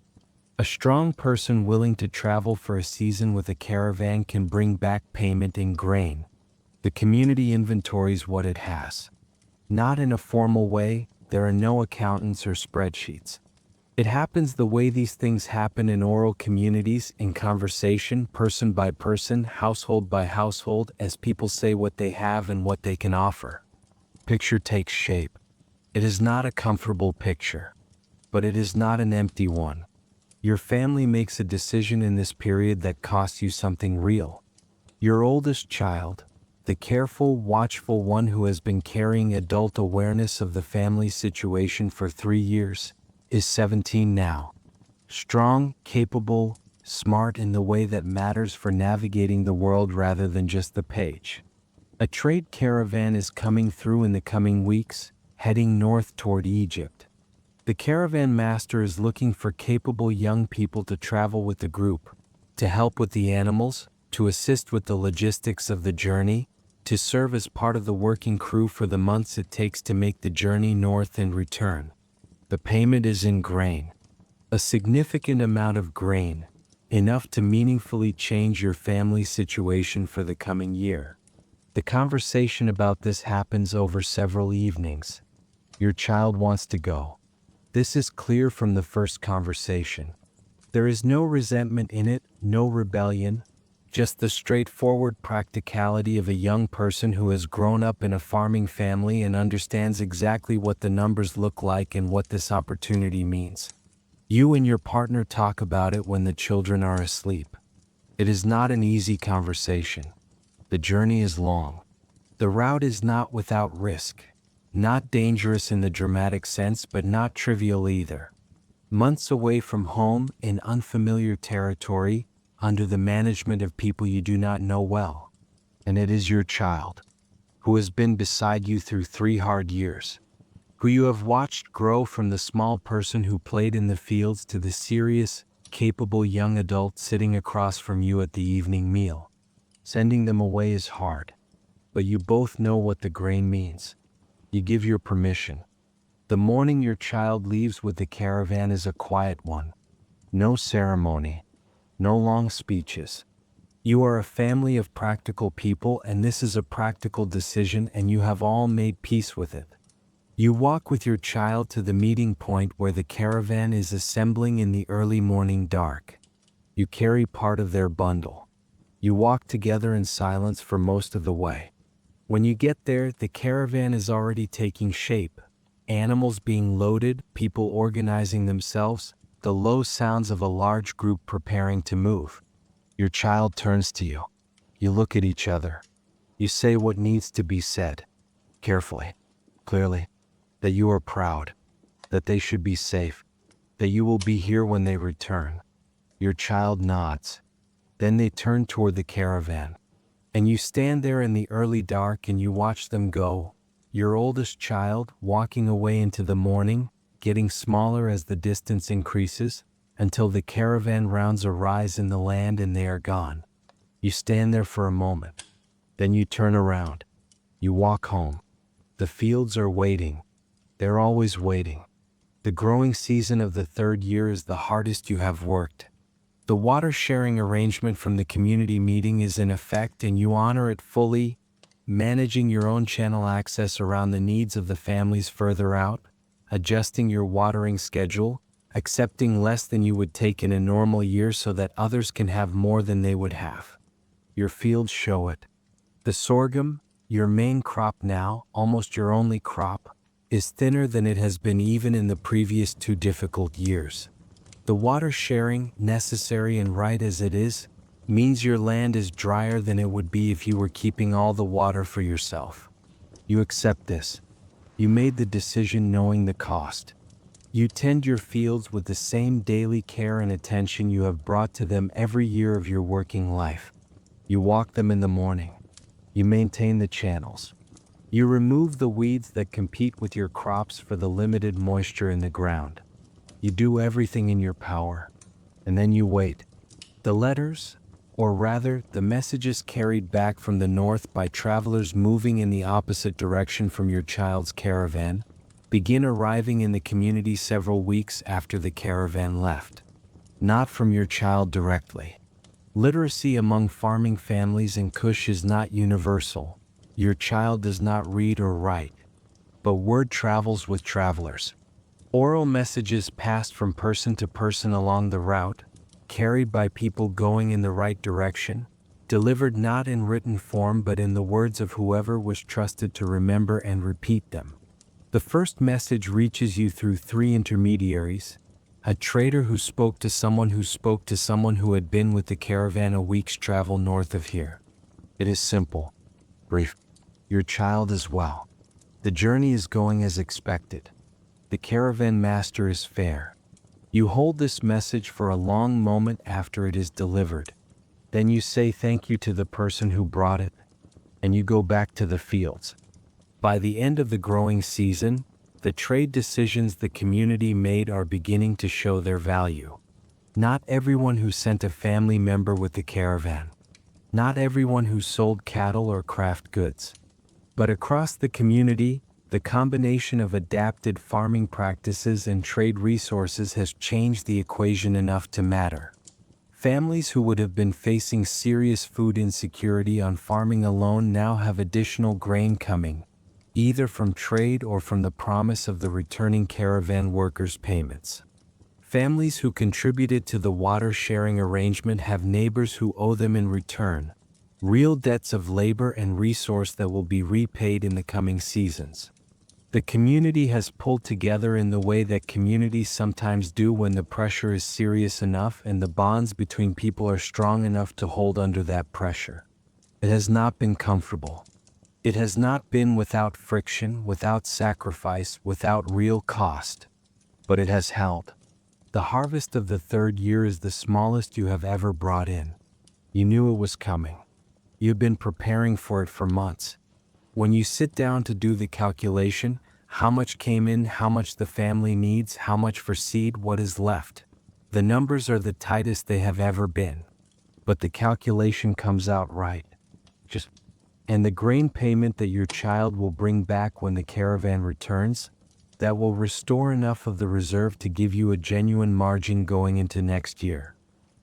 A strong person willing to travel for a season with a caravan can bring back payment in grain. The community inventories what it has. Not in a formal way, there are no accountants or spreadsheets. It happens the way these things happen in oral communities, in conversation, person by person, household by household, as people say what they have and what they can offer. Picture takes shape. It is not a comfortable picture, but it is not an empty one. Your family makes a decision in this period that costs you something real. Your oldest child, the careful, watchful one who has been carrying adult awareness of the family situation for 3 years, is 17 now. Strong, capable, smart in the way that matters for navigating the world rather than just the page. A trade caravan is coming through in the coming weeks, heading north toward Egypt. The caravan master is looking for capable young people to travel with the group, to help with the animals, to assist with the logistics of the journey, to serve as part of the working crew for the months it takes to make the journey north and return. The payment is in grain. A significant amount of grain, enough to meaningfully change your family situation for the coming year. The conversation about this happens over several evenings. Your child wants to go. This is clear from the first conversation. There is no resentment in it, no rebellion, just the straightforward practicality of a young person who has grown up in a farming family and understands exactly what the numbers look like and what this opportunity means. You and your partner talk about it when the children are asleep. It is not an easy conversation. The journey is long. The route is not without risk. Not dangerous in the dramatic sense, but not trivial either. Months away from home, in unfamiliar territory, under the management of people you do not know well. And it is your child, who has been beside you through 3 hard years, who you have watched grow from the small person who played in the fields to the serious, capable young adult sitting across from you at the evening meal. Sending them away is hard, but you both know what the grain means. You give your permission. The morning your child leaves with the caravan is a quiet one. No ceremony, no long speeches. You are a family of practical people, and this is a practical decision, and you have all made peace with it. You walk with your child to the meeting point where the caravan is assembling in the early morning dark. You carry part of their bundle. You walk together in silence for most of the way. When you get there, the caravan is already taking shape. Animals being loaded, people organizing themselves, the low sounds of a large group preparing to move. Your child turns to you. You look at each other. You say what needs to be said. Carefully, clearly. That you are proud. That they should be safe. That you will be here when they return. Your child nods. Then they turn toward the caravan. And you stand there in the early dark and you watch them go. Your oldest child walking away into the morning, getting smaller as the distance increases, until the caravan rounds a rise in the land and they are gone. You stand there for a moment. Then you turn around. You walk home. The fields are waiting. They're always waiting. The growing season of the 3rd year is the hardest you have worked. The water sharing arrangement from the community meeting is in effect and you honor it fully, managing your own channel access around the needs of the families further out, adjusting your watering schedule, accepting less than you would take in a normal year so that others can have more than they would have. Your fields show it. The sorghum, your main crop now, almost your only crop, is thinner than it has been even in the previous 2 difficult years. The water sharing, necessary and right as it is, means your land is drier than it would be if you were keeping all the water for yourself. You accept this. You made the decision knowing the cost. You tend your fields with the same daily care and attention you have brought to them every year of your working life. You walk them in the morning. You maintain the channels. You remove the weeds that compete with your crops for the limited moisture in the ground. You do everything in your power. And then you wait. The letters, or rather, the messages carried back from the north by travelers moving in the opposite direction from your child's caravan, begin arriving in the community several weeks after the caravan left. Not from your child directly. Literacy among farming families in KUSH is not universal. Your child does not read or write, but word travels with travelers. Oral messages passed from person to person along the route, carried by people going in the right direction, delivered not in written form but in the words of whoever was trusted to remember and repeat them. The first message reaches you through 3 intermediaries: a trader who spoke to someone who spoke to someone who had been with the caravan a week's travel north of here. It is simple, brief. Your child is well. The journey is going as expected. The caravan master is fair. You hold this message for a long moment after it is delivered. Then you say thank you to the person who brought it, and you go back to the fields. By the end of the growing season, the trade decisions the community made are beginning to show their value. Not everyone who sent a family member with the caravan. Not everyone who sold cattle or craft goods. But across the community, the combination of adapted farming practices and trade resources has changed the equation enough to matter. Families who would have been facing serious food insecurity on farming alone now have additional grain coming, either from trade or from the promise of the returning caravan workers' payments. Families who contributed to the water sharing arrangement have neighbors who owe them in return, real debts of labor and resource that will be repaid in the coming seasons. The community has pulled together in the way that communities sometimes do when the pressure is serious enough and the bonds between people are strong enough to hold under that pressure. It has not been comfortable. It has not been without friction, without sacrifice, without real cost. But it has held. The harvest of the 3rd year is the smallest you have ever brought in. You knew it was coming. You've been preparing for it for months. When you sit down to do the calculation, how much came in, how much the family needs, how much for seed, what is left, the numbers are the tightest they have ever been. But the calculation comes out right. And the grain payment that your child will bring back when the caravan returns, that will restore enough of the reserve to give you a genuine margin going into next year.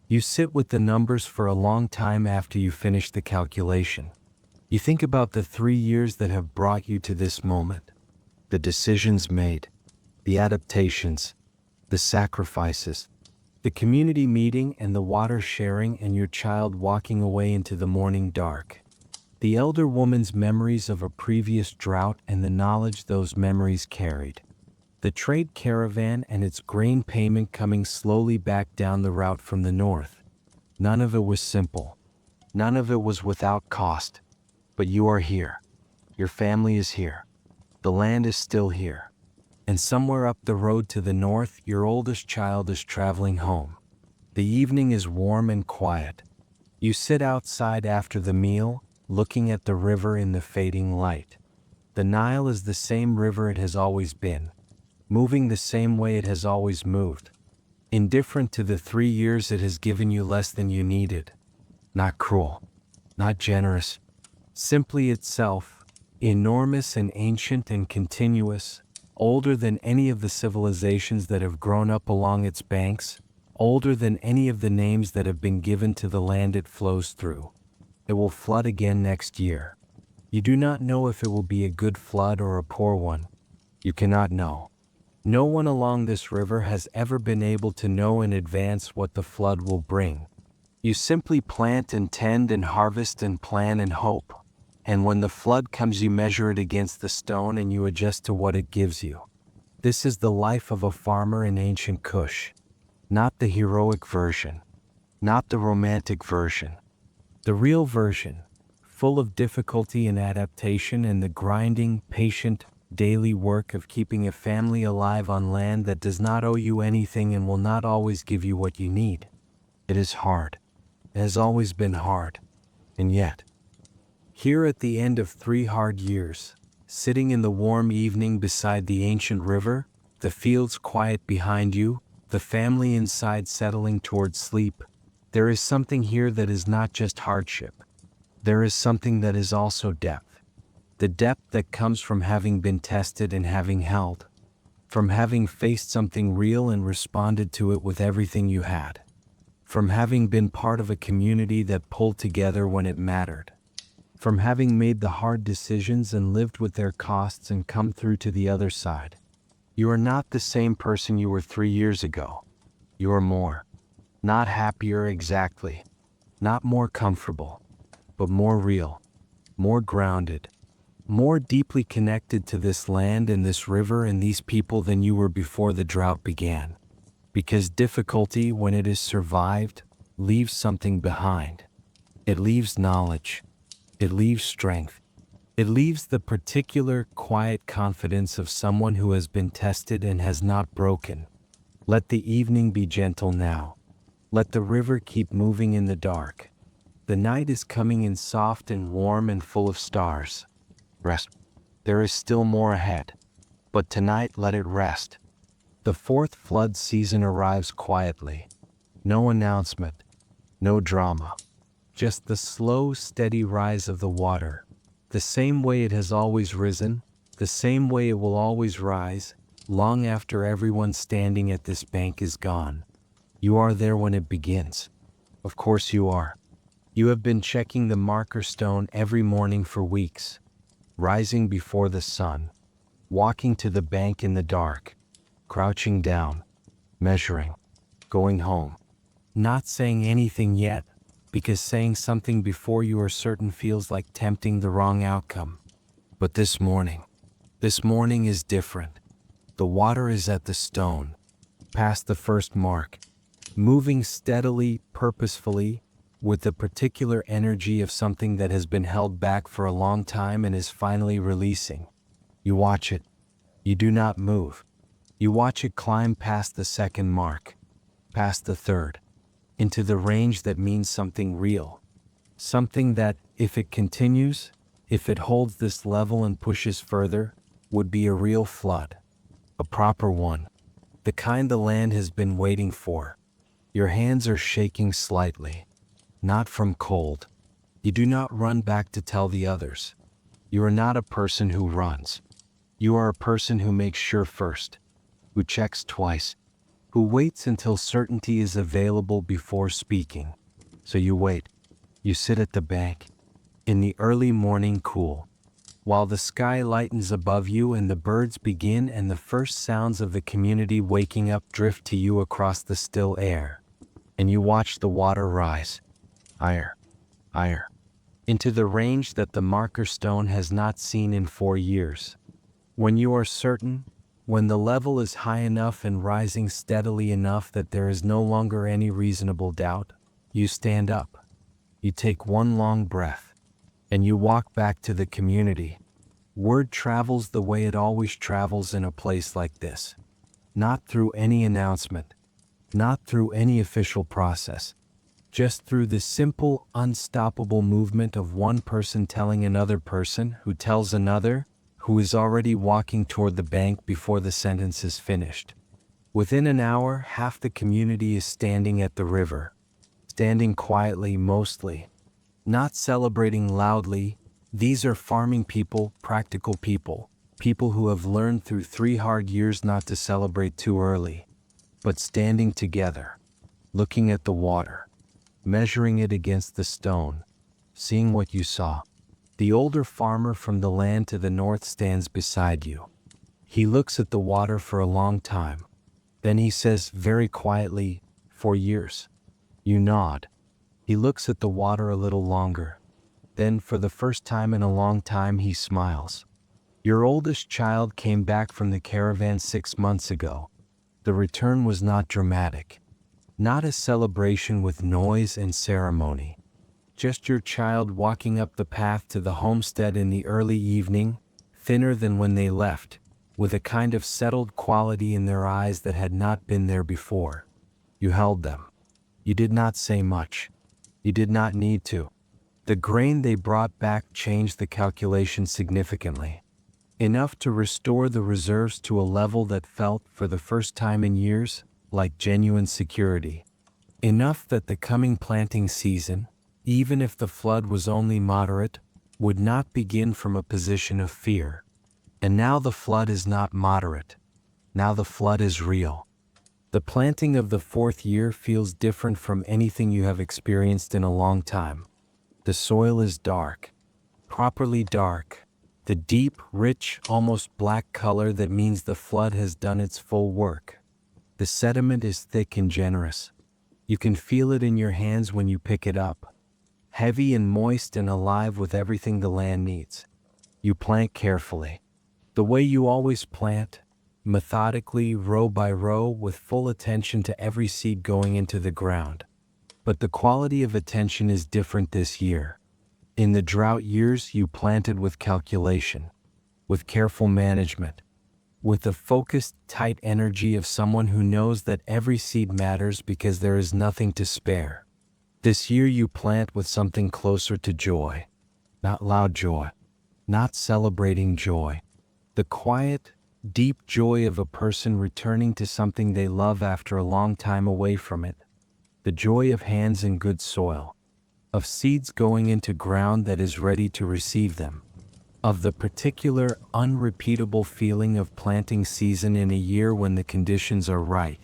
You sit with the numbers for a long time after you finish the calculation. You think about the 3 years that have brought you to this moment. The decisions made, the adaptations, the sacrifices, the community meeting and the water sharing and your child walking away into the morning dark. The elder woman's memories of a previous drought and the knowledge those memories carried. The trade caravan and its grain payment coming slowly back down the route from the north. None of it was simple. None of it was without cost. But you are here. Your family is here. The land is still here. And somewhere up the road to the north, your oldest child is traveling home. The evening is warm and quiet. You sit outside after the meal, looking at the river in the fading light. The Nile is the same river it has always been, moving the same way it has always moved. Indifferent to the 3 years it has given you less than you needed. Not cruel, not generous, simply itself, enormous and ancient and continuous, older than any of the civilizations that have grown up along its banks, older than any of the names that have been given to the land it flows through. It will flood again next year. You do not know if it will be a good flood or a poor one. You cannot know. No one along this river has ever been able to know in advance what the flood will bring. You simply plant and tend and harvest and plan and hope. And when the flood comes you measure it against the stone and you adjust to what it gives you. This is the life of a farmer in ancient KUSH. Not the heroic version. Not the romantic version. The real version, full of difficulty and adaptation and the grinding, patient, daily work of keeping a family alive on land that does not owe you anything and will not always give you what you need. It is hard. It has always been hard. And yet, here at the end of 3 hard years, sitting in the warm evening beside the ancient river, the fields quiet behind you, the family inside settling towards sleep, there is something here that is not just hardship. There is something that is also depth. The depth that comes from having been tested and having held. From having faced something real and responded to it with everything you had. From having been part of a community that pulled together when it mattered. From having made the hard decisions and lived with their costs and come through to the other side. You are not the same person you were 3 years ago. You are more. Not happier exactly. Not more comfortable. But more real. More grounded. More deeply connected to this land and this river and these people than you were before the drought began. Because difficulty, when it is survived, leaves something behind. It leaves knowledge. It leaves strength. It leaves the particular, quiet confidence of someone who has been tested and has not broken. Let the evening be gentle now. Let the river keep moving in the dark. The night is coming in soft and warm and full of stars. Rest. There is still more ahead. But tonight let it rest. The 4th flood season arrives quietly. No announcement. No drama. Just the slow, steady rise of the water. The same way it has always risen, the same way it will always rise, long after everyone standing at this bank is gone. You are there when it begins. Of course you are. You have been checking the marker stone every morning for weeks, rising before the sun, walking to the bank in the dark, crouching down, measuring, going home, not saying anything yet, because saying something before you are certain feels like tempting the wrong outcome. But this morning is different. The water is at the stone, past the first mark, moving steadily, purposefully, with the particular energy of something that has been held back for a long time and is finally releasing. You watch it. You do not move. You watch it climb past the 2nd mark, past the 3rd, into the range that means something real. Something that, if it continues, if it holds this level and pushes further, would be a real flood. A proper one. The kind the land has been waiting for. Your hands are shaking slightly. Not from cold. You do not run back to tell the others. You are not a person who runs. You are a person who makes sure first. Who checks twice. Who waits until certainty is available before speaking. So you wait. You sit at the bank. In the early morning cool. While the sky lightens above you and the birds begin and the first sounds of the community waking up drift to you across the still air. And you watch the water rise. Higher. Higher. Into the range that the marker stone has not seen in 4 years. When you are certain, when the level is high enough and rising steadily enough that there is no longer any reasonable doubt, you stand up. You take one long breath. And you walk back to the community. Word travels the way it always travels in a place like this. Not through any announcement. Not through any official process. Just through the simple, unstoppable movement of one person telling another person who tells another, who is already walking toward the bank before the sentence is finished. Within an hour, half the community is standing at the river. Standing quietly mostly. Not celebrating loudly. These are farming people, practical people. People who have learned through 3 hard years not to celebrate too early. But standing together. Looking at the water. Measuring it against the stone. Seeing what you saw. The older farmer from the land to the north stands beside you. He looks at the water for a long time. Then he says very quietly, 4 years. You nod. He looks at the water a little longer. Then, for the first time in a long time, he smiles. Your oldest child came back from the caravan 6 months ago. The return was not dramatic. Not a celebration with noise and ceremony. Just your child walking up the path to the homestead in the early evening, thinner than when they left, with a kind of settled quality in their eyes that had not been there before. You held them. You did not say much. You did not need to. The grain they brought back changed the calculation significantly. Enough to restore the reserves to a level that felt, for the first time in years, like genuine security. Enough that the coming planting season, even if the flood was only moderate, would not begin from a position of fear. And now the flood is not moderate. Now the flood is real. The planting of the fourth year feels different from anything you have experienced in a long time. The soil is dark, properly dark, the deep, rich, almost black color that means the flood has done its full work. The sediment is thick and generous. You can feel it in your hands when you pick it up. Heavy and moist and alive with everything the land needs. You plant carefully. The way you always plant, methodically, row by row, with full attention to every seed going into the ground. But the quality of attention is different this year. In the drought years, you planted with calculation, with careful management, with the focused, tight energy of someone who knows that every seed matters because there is nothing to spare. This year you plant with something closer to joy. Not loud joy, not celebrating joy. The quiet, deep joy of a person returning to something they love after a long time away from it. The joy of hands in good soil, of seeds going into ground that is ready to receive them, of the particular, unrepeatable feeling of planting season in a year when the conditions are right.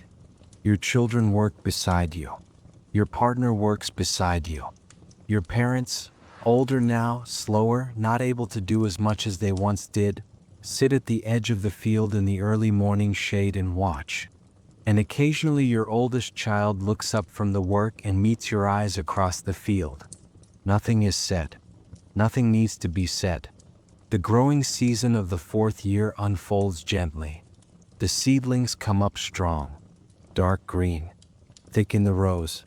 Your children work beside you. Your partner works beside you. Your parents, older now, slower, not able to do as much as they once did, sit at the edge of the field in the early morning shade and watch. And occasionally your oldest child looks up from the work and meets your eyes across the field. Nothing is said. Nothing needs to be said. The growing season of the fourth year unfolds gently. The seedlings come up strong, dark green, thick in the rows.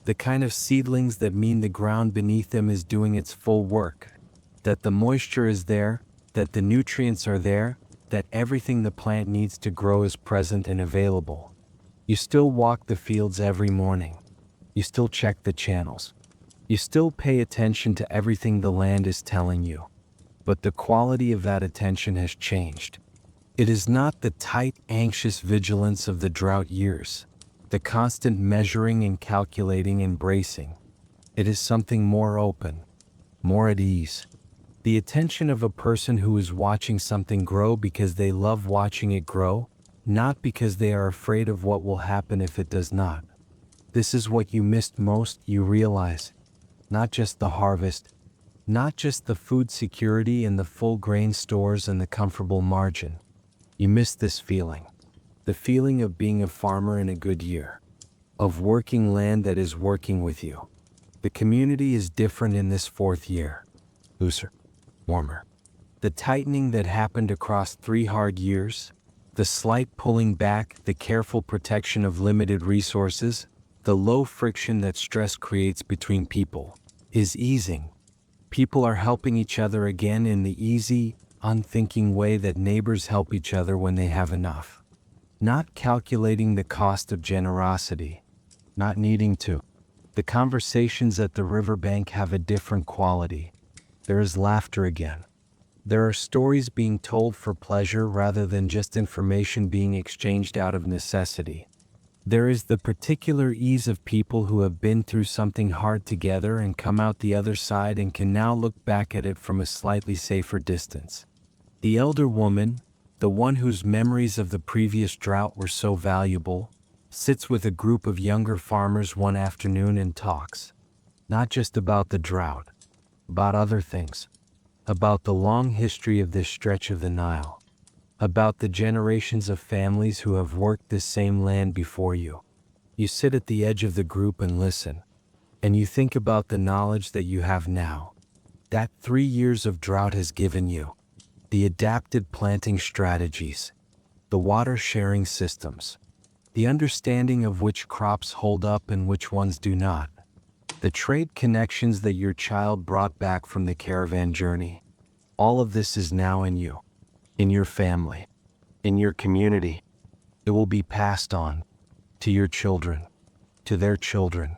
The kind of seedlings that mean the ground beneath them is doing its full work, that the moisture is there, that the nutrients are there, that everything the plant needs to grow is present and available. You still walk the fields every morning. You still check the channels. You still pay attention to everything the land is telling you. But the quality of that attention has changed. It is not the tight, anxious vigilance of the drought years, the constant measuring and calculating and bracing. It is something more open, more at ease. The attention of a person who is watching something grow because they love watching it grow, not because they are afraid of what will happen if it does not. This is what you missed most, you realize. Not just the harvest, not just the food security and the full grain stores and the comfortable margin. You missed this feeling. The feeling of being a farmer in a good year. Of working land that is working with you. The community is different in this fourth year. Looser. Warmer. The tightening that happened across 3 hard years, the slight pulling back, the careful protection of limited resources, the low friction that stress creates between people, is easing. People are helping each other again in the easy, unthinking way that neighbors help each other when they have enough. Not calculating the cost of generosity, not needing to. The conversations at the riverbank have a different quality. There is laughter again. There are stories being told for pleasure rather than just information being exchanged out of necessity. There is the particular ease of people who have been through something hard together and come out the other side and can now look back at it from a slightly safer distance. The elder woman, the one whose memories of the previous drought were so valuable, sits with a group of younger farmers one afternoon and talks. Not just about the drought. About other things, about the long history of this stretch of the Nile, about the generations of families who have worked this same land before you. You sit at the edge of the group and listen, and you think about the knowledge that you have now, that 3 years of drought has given you, the adapted planting strategies, the water sharing systems, the understanding of which crops hold up and which ones do not, the trade connections that your child brought back from the caravan journey. All of this is now in you, in your family, in your community. It will be passed on to your children, to their children,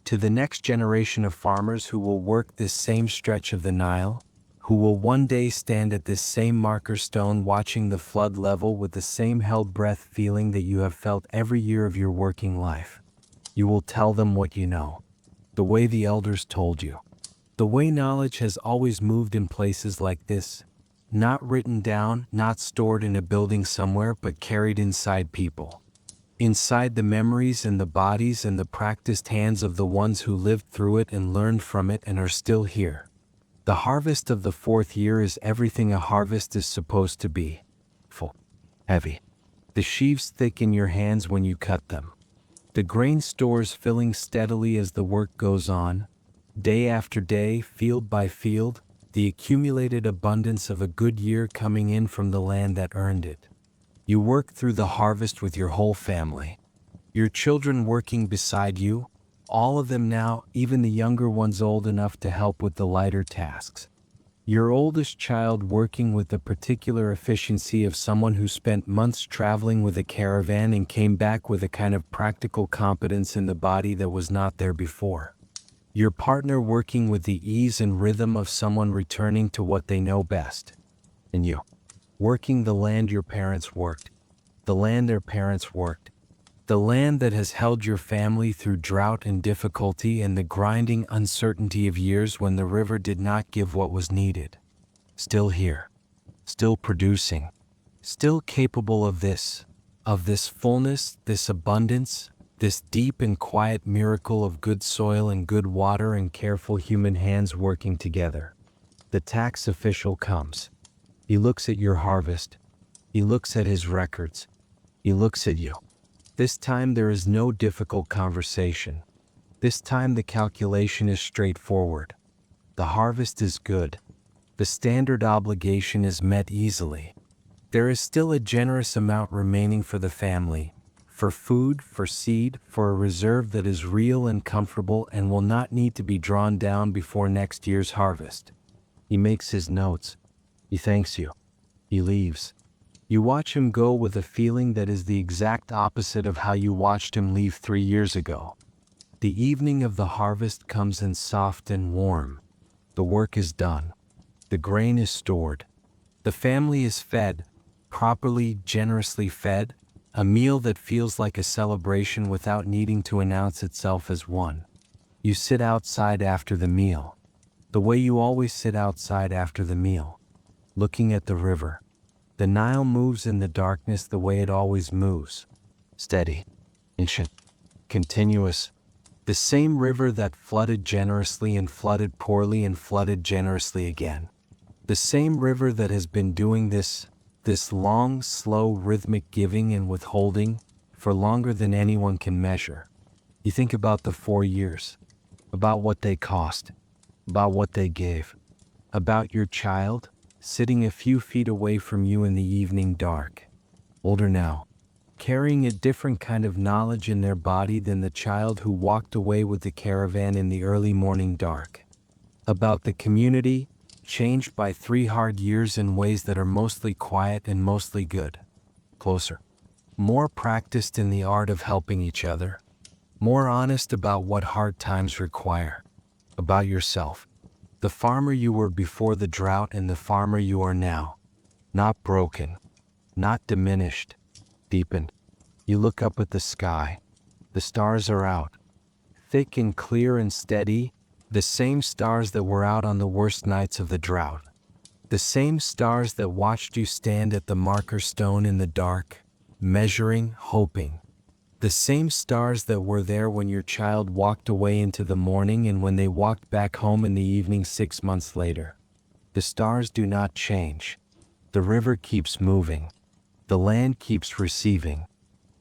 to the next generation of farmers who will work this same stretch of the Nile, who will one day stand at this same marker stone watching the flood level with the same held breath feeling that you have felt every year of your working life. You will tell them what you know, the way the elders told you, the way knowledge has always moved in places like this, not written down, not stored in a building somewhere, but carried inside people. Inside the memories and the bodies and the practiced hands of the ones who lived through it and learned from it and are still here. The harvest of the fourth year is everything a harvest is supposed to be. Full, heavy. The sheaves thick in your hands when you cut them. The grain stores filling steadily as the work goes on, day after day, field by field, the accumulated abundance of a good year coming in from the land that earned it. You work through the harvest with your whole family. Your children working beside you, all of them now, even the younger ones old enough to help with the lighter tasks. Your oldest child working with the particular efficiency of someone who spent months traveling with a caravan and came back with a kind of practical competence in the body that was not there before. Your partner working with the ease and rhythm of someone returning to what they know best. And you, working the land your parents worked, the land their parents worked, the land that has held your family through drought and difficulty and the grinding uncertainty of years when the river did not give what was needed. Still here, still producing, still capable of this fullness, this abundance, this deep and quiet miracle of good soil and good water and careful human hands working together. The tax official comes. He looks at your harvest. He looks at his records. He looks at you. This time there is no difficult conversation. This time the calculation is straightforward. The harvest is good. The standard obligation is met easily. There is still a generous amount remaining for the family, for food, for seed, for a reserve that is real and comfortable and will not need to be drawn down before next year's harvest. He makes his notes. He thanks you. He leaves. You watch him go with a feeling that is the exact opposite of how you watched him leave 3 years ago. The evening of the harvest comes in soft and warm. The work is done. The grain is stored. The family is fed, properly, generously fed, a meal that feels like a celebration without needing to announce itself as one. You sit outside after the meal, the way you always sit outside after the meal, looking at the river. The Nile moves in the darkness the way it always moves. Steady, ancient, continuous. The same river that flooded generously and flooded poorly and flooded generously again. The same river that has been doing this long, slow, rhythmic giving and withholding for longer than anyone can measure. You think about the 4 years, about what they cost, about what they gave, about your child, sitting a few feet away from you in the evening dark, older now, carrying a different kind of knowledge in their body than the child who walked away with the caravan in the early morning dark. About the community, changed by 3 hard years in ways that are mostly quiet and mostly good. Closer. More practiced in the art of helping each other. More honest about what hard times require. About yourself. The farmer you were before the drought and the farmer you are now. Not broken. Not diminished. Deepened. You look up at the sky. The stars are out. Thick and clear and steady. The same stars that were out on the worst nights of the drought. The same stars that watched you stand at the marker stone in the dark, measuring, hoping. The same stars that were there when your child walked away into the morning and when they walked back home in the evening 6 months later. The stars do not change. The river keeps moving. The land keeps receiving.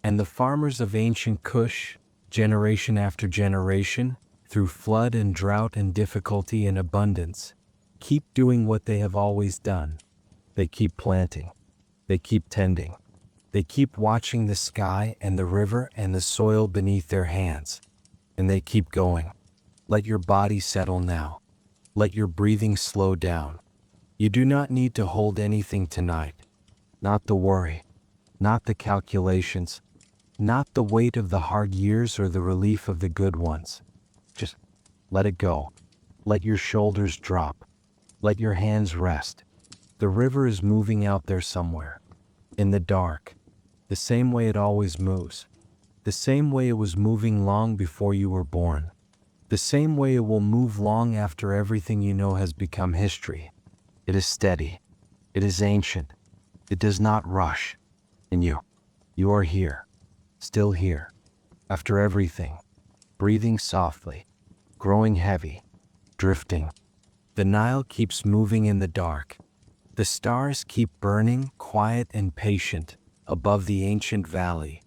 And the farmers of ancient KUSH, generation after generation, through flood and drought and difficulty and abundance, keep doing what they have always done. They keep planting. They keep tending. They keep watching the sky and the river and the soil beneath their hands. And they keep going. Let your body settle now. Let your breathing slow down. You do not need to hold anything tonight. Not the worry. Not the calculations. Not the weight of the hard years or the relief of the good ones. Just let it go. Let your shoulders drop. Let your hands rest. The river is moving out there somewhere. In the dark. The same way it always moves. The same way it was moving long before you were born. The same way it will move long after everything you know has become history. It is steady. It is ancient. It does not rush. And you are here. Still here. After everything. Breathing softly. Growing heavy. Drifting. The Nile keeps moving in the dark. The stars keep burning, quiet and patient, above the ancient valley.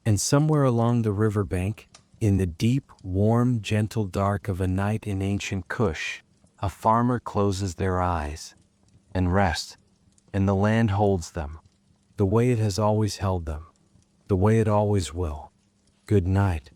And somewhere along the riverbank, in the deep, warm, gentle dark of a night in ancient KUSH, a farmer closes their eyes and rests, and the land holds them, the way it has always held them, the way it always will. Good night.